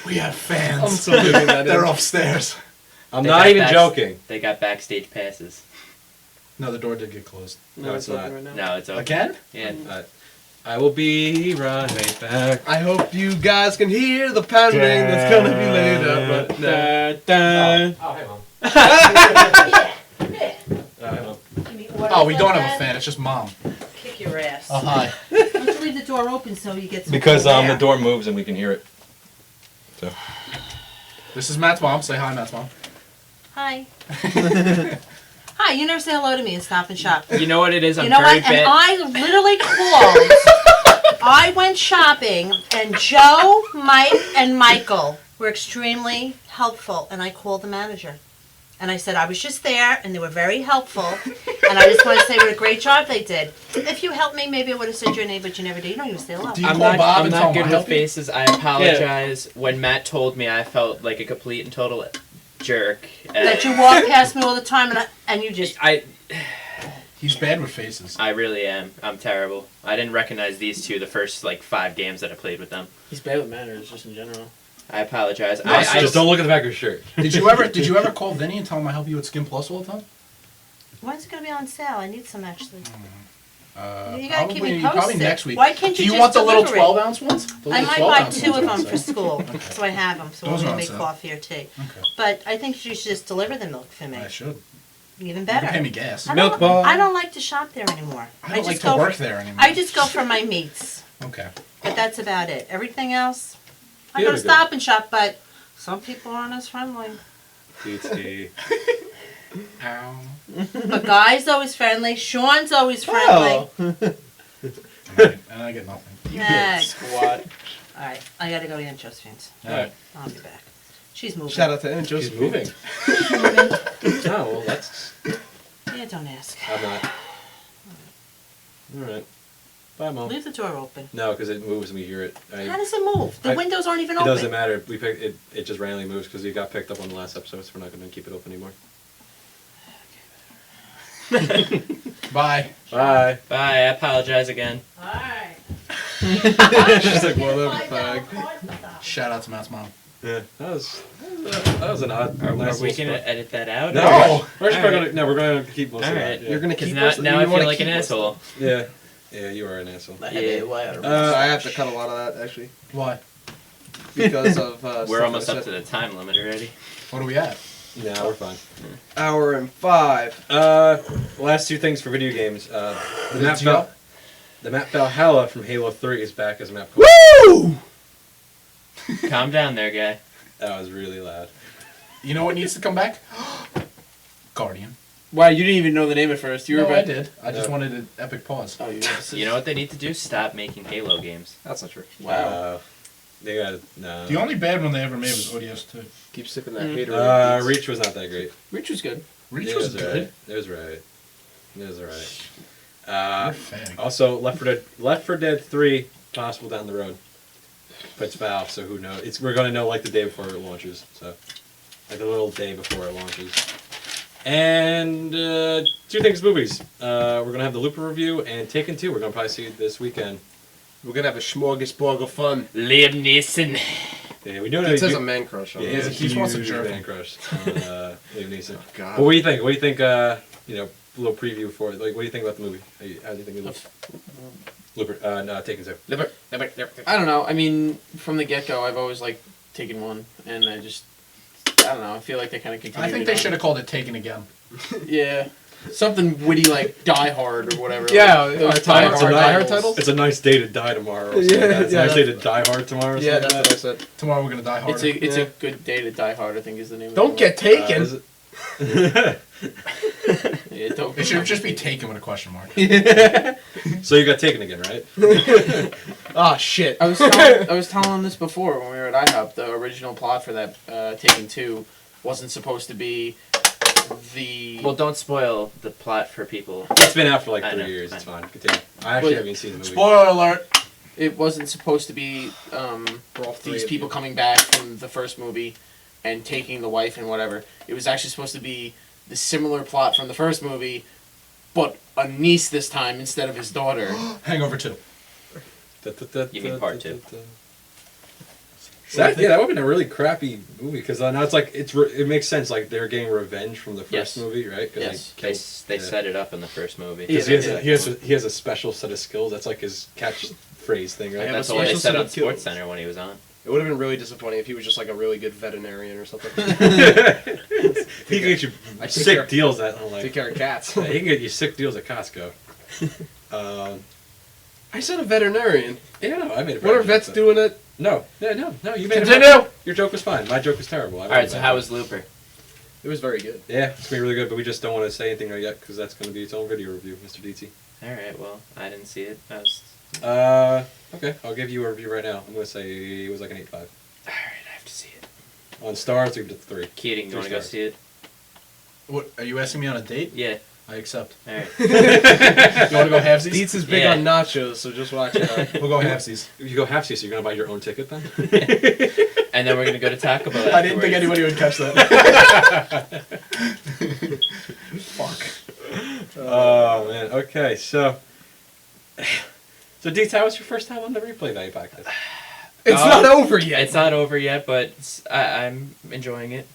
We have fans. I'm so leaving that They're in. upstairs. I'm They not got even joking. They got backstage passes. No, the door did get closed. No, it's not. Right now. No, it's open. Again? Yeah. I will be right back. I hope you guys can hear the pounding that's gonna be laid out right now. Oh, hey, Mom. Yeah. Hey, Mom. Oh, we don't have a fan. It's just Mom. Kick your ass. Oh, hi. Why don't you leave the door open so you get some Because cool air? the door moves and we can hear it. So. This is Matt's mom. Say hi, Matt's mom. Hi. Hi, you never say hello to me in Stop and Shop. You know what it is? I'm You know very what? And bad. I literally called. I went shopping, and Joe, Mike, and Michael were extremely helpful, and I called the manager. And I said, I was just there, and they were very helpful, and I just want to say what a great job they did. If you helped me, maybe I would have said your name, but you never did. You don't even say hello. Do you I'm call not, Bob I'm and not tell him good I with helped you? faces. I apologize. When Matt told me, I felt like a complete and total jerk. That you walk past me all the time, and you just... He's bad with faces. I really am. I'm terrible. I didn't recognize these two the first 5 games that I played with them. He's bad with manners, just in general. I apologize. Just don't look at the back of your shirt. Did you ever call Vinny and tell him I help you with Skin Plus all the time? When's it going to be on sale? I need some, actually. You gotta Probably, keep me probably posted. next week. Why can't Do you you just want the little deliver it? 12-ounce ones? The I little might buy 12-ounce 2 ones of are on them for sale. school, Okay. so I have them, so Those we'll are on make sale. coffee or tea. Okay. But I think you should just deliver the milk for me. I should. Even You better. can pay me gas. I Milk don't, bar. I don't like to shop there anymore. I don't like just to go work for, there anymore. I just go for my meats, Okay. but that's about it. Everything else, I Yeah, go to we do. Stop and Shop, but some people aren't as friendly. Ow. But Guy's always friendly. Sean's always friendly. Oh. Alright, and I get nothing. Next. Squat. All right, I gotta go eat Josephine's. Alright. I'll be back. She's moving. Shout out to him, She's Joseph. moving. She's moving. Oh, well, that's... Yeah, don't ask. I'm not. Alright. Bye, Mom. Leave the door open. No, because it moves and we hear it. How does it move? The I- windows aren't even It open. doesn't matter. We pick it. It just randomly moves because you got picked up on the last episode, so we're not going to keep it open anymore. Bye. Bye. Bye. I apologize again. Alright. She's like, whatever, fag. Shout out to Matt's mom. Yeah, that was an odd. Are nice we little gonna spot. edit that out? No, or- we're just All right. gonna. No, we're gonna keep most All of right. that. Yeah. You're gonna Because keep now, us. now you I wanna feel like keep an us- asshole. Yeah. Yeah, you are an asshole. Yeah. I have to cut a lot of that actually Why? because of. We're stuff almost I up to said. the time limit already. What are we at? Nah, we're fine. Hour and 5. Last two things for video games. The Let's map go. the map Valhalla from Halo 3 is back as a map. Woo! Calm down there, guy. That was really loud. You know what needs to come back? Guardian. Wow, you didn't even know the name at first. You were No, about. I did. I just Yeah. wanted an epic pause. Oh, You know what they need to do? Stop making Halo games. That's not true. Wow. They got no. The only bad one they ever made was ODS 2. Keep sipping that Mm. hater. Reach was not that great. Reach was good. Reach It was was good. alright. It was right. It was alright. You're a fan. Also, Left 4 Dead 3 possible down the road. But it's Valve, so who knows? We're gonna know like the day before it launches. So, like a little day before it launches. And two things, movies. We're gonna have the Looper review and Taken 2. We're gonna probably see it this weekend. We're gonna have a smorgasbord of fun. Liam Neeson. Yeah, we do know It says a man crush on Yeah, it. he has a he just wants to huge jerk man him. crush on Liam Neeson. God. But what do you think? What do you think? A little preview for it. Like, what do you think about the movie? How do you think it looks? Looper, no, Taken 2. I don't know. I mean, from the get go, I've always liked Taken 1, and I don't know. I feel like they kind of continue. I think they should have called it Taken Again. Yeah. Something witty like Die Hard or whatever. Yeah, Like, those Die Hard titles. titles? It's a nice day to die tomorrow. Or something like that. It's a Yeah, nice day to die hard tomorrow. Or Yeah, something that's like what I said. Tomorrow we're gonna die harder. It's Yeah. a good day to die hard, I think is the name of Don't the get that. taken. Is it- Yeah, don't It should just be Taken with a question mark. so you got Taken again, right? Ah, shit. I was telling them this before when we were at IHOP. The original plot for that Taken 2 wasn't supposed to be the. Well, don't spoil the plot for people. It's been out for like I 3 know, years. I It's know. fine. Continue. I actually But- haven't even seen the movie. Spoiler alert. It wasn't supposed to be For all three these of people you. coming back from the first movie and taking the wife and whatever. It was actually supposed to be the similar plot from the first movie, but a niece this time instead of his daughter. Hangover 2. You mean part 2. That, yeah, that would have been a really crappy movie because now it's like it makes sense. Like they're getting revenge from the first Yes. movie, right? 'Cause Yes. They set it up in the first movie. Because Yeah, he has a special set of skills. That's like his catchphrase thing, I right? have That's a all they special said set on of skills. Sports Center when he was on. It would have been really disappointing if he was just like a really good veterinarian or something. He can get you I take care sick of- deals at like Take care of cats. yeah, he can get you sick deals at Costco. I said a veterinarian. Yeah, no, I made a What are bad vets joke, doing it? No, no. You made Continue. Your joke was fine. My joke was terrible. All right, so how was Looper? It was very good. Yeah, it's gonna be really good, but we just don't want to say anything right yet because that's gonna be its own video review, Mr. DT. All right, well, I didn't see it. I was. Okay, I'll give you a review right now. I'm gonna say it was like an 8.5. All right, I have to see it. On stars, we did 3. Keating, you 3 want to go stars. see it? What? Are you asking me on a date? Yeah. I accept. All right. You want to go halvesies? Dietz is big Yeah. on nachos, so just watch it out. We'll go halvesies. If you go half season, you're gonna buy your own ticket then? And then we're gonna go to Taco Bell. I didn't think afterwards. anybody would catch that. Fuck. Oh man. Okay, so DT, how was your first time on the Replay Value podcast? It's not over yet. It's not over yet, but I'm enjoying it.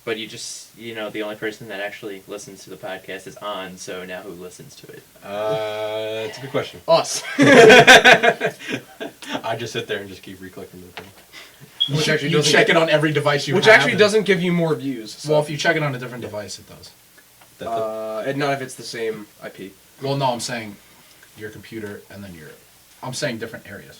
But you know, the only person that actually listens to the podcast is on, so now who listens to it? It's a good question. Us. I just sit there and just keep re-clicking the thing. Which actually you doesn't check get- it on every device you Which have. actually doesn't give you more views. So. Well, if you check it on a different device, it does. and not if it's the same IP. Well, no, I'm saying your computer and then your. I'm saying different areas.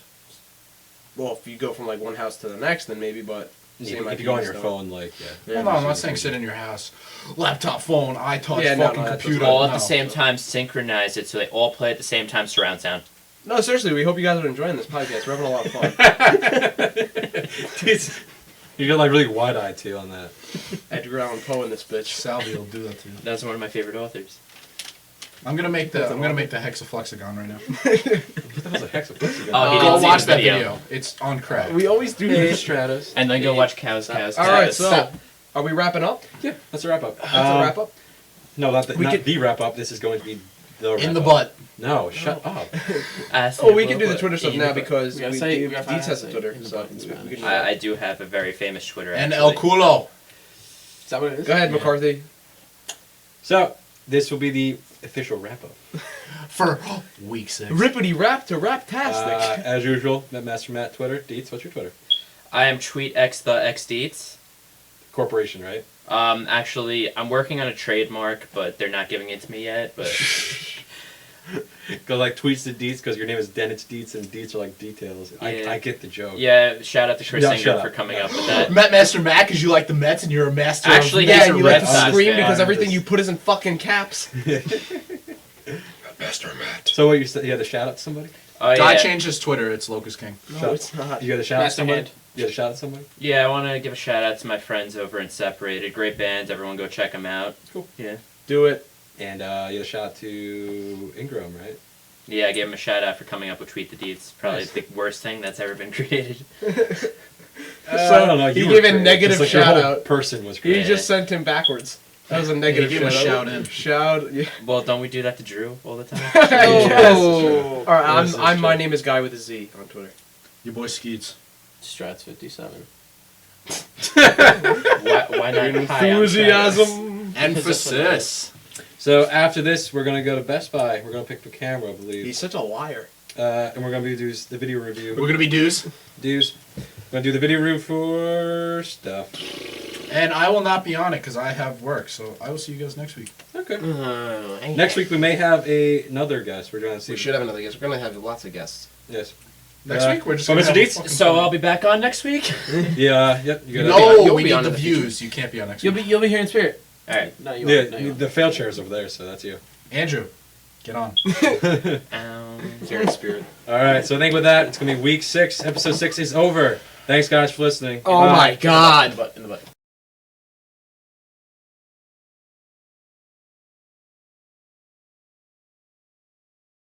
Well, if you go from like one house to the next, then maybe, but same If IP you go on and your stuff. phone, like Well, no, I'm not saying sit in your house, laptop, phone, iTouch, Yeah, no, fucking no, that computer. All at no. the same time, synchronize it so they all play at the same time, surround sound. No, seriously, we hope you guys are enjoying this podcast. We're having a lot of fun. you get like really wide-eyed too on that. Edgar Allan Poe in this bitch. Salvi will do that to you. That's one of my favorite authors. I'm gonna make the hexaflexagon right now. What the hell's a hexaplex? Oh, he Go didn't see watch the that video. video. It's on crack. We always do this, Stratus. And then go watch Cows. All right, so are we wrapping up? Yeah, that's a wrap up. That's a wrap up. No, not the, We not could- the wrap up. This is going to be the wrap In the up. butt. No, shut up. Oh, we can do the Twitter stuff In now the- because we gotta we say- Dave we gotta Dietz has a say Twitter. in the So butt in we Spanish. can do I that. do have a very famous Twitter. And actually. El culo. Is that what it is? Go ahead, McCarthy. So, this will be the official wrap up. For week 6. Rippity rap to rap-tastic. As usual, Master Matt Twitter. Deets, what's your Twitter? I am TweetX the XDeets. Corporation, right? Actually, I'm working on a trademark, but they're not giving it to me yet. But Go like tweets to Deets because your name is Dennis Deets and Deets are like details. Yeah. I get the joke. yeah, shout out to Chris No, shut Ingram up. for coming up with that. Met Master Matt because you like the Mets and you're a master Actually, of he's Yeah, a and you Red like to Sox scream fan. because everything you put is in fucking caps. Master Matt. So what you said? You had to shout out to somebody? Oh Guy yeah, changed his Twitter. It's Locust King. No, it's not. You got to shout out to Master somebody? Hand. You got to shout out to somebody? yeah. I want to give a shout out to my friends over in Separated. Great band. Everyone go check them out. Cool. Yeah. Do it. And you got to shout out to Ingram, right? Yeah, I gave him a shout out for coming up with Tweet the Deets. Probably Nice. the worst thing that's ever been created. I don't know. he You were gave a great. negative Just like your shout whole out. person was He great. just sent him backwards. That was a negative gave him a shout shout out. in. Shout. Yeah. Well, don't we do that to Drew all the time? Oh. All right, This is I'm my true. name is Guy with a Z on Twitter. Your boy Skeets. Strats 57. why not high on Enthusiasm. Emphasis. So after this, we're gonna go to Best Buy. We're gonna pick the camera, I believe. He's such a liar. And we're gonna do the video review. We're gonna be dudes, We're gonna do the video review for stuff. and I will not be on it because I have work. So I will see you guys next week. Okay. Mm-hmm. Next week we may have another guest. We're gonna see. We should have another guest. We're gonna have lots of guests. Yes. Next week we're just so gonna Mr. have a Dietz? fucking So fun. I'll be back on next week. Yeah. Yep. You gotta. No, You'll we be need on the in the future. views. You can't be on next You'll week. be here in spirit. All right. No, you Yeah. won't. No, you won't. The fail chair's over there, so that's you. Andrew, get on. Here in spirit. All right. So I think with that, it's gonna be week 6. Episode 6 is over. Thanks guys for listening. Oh Bye. my God. In the butt. In the butt.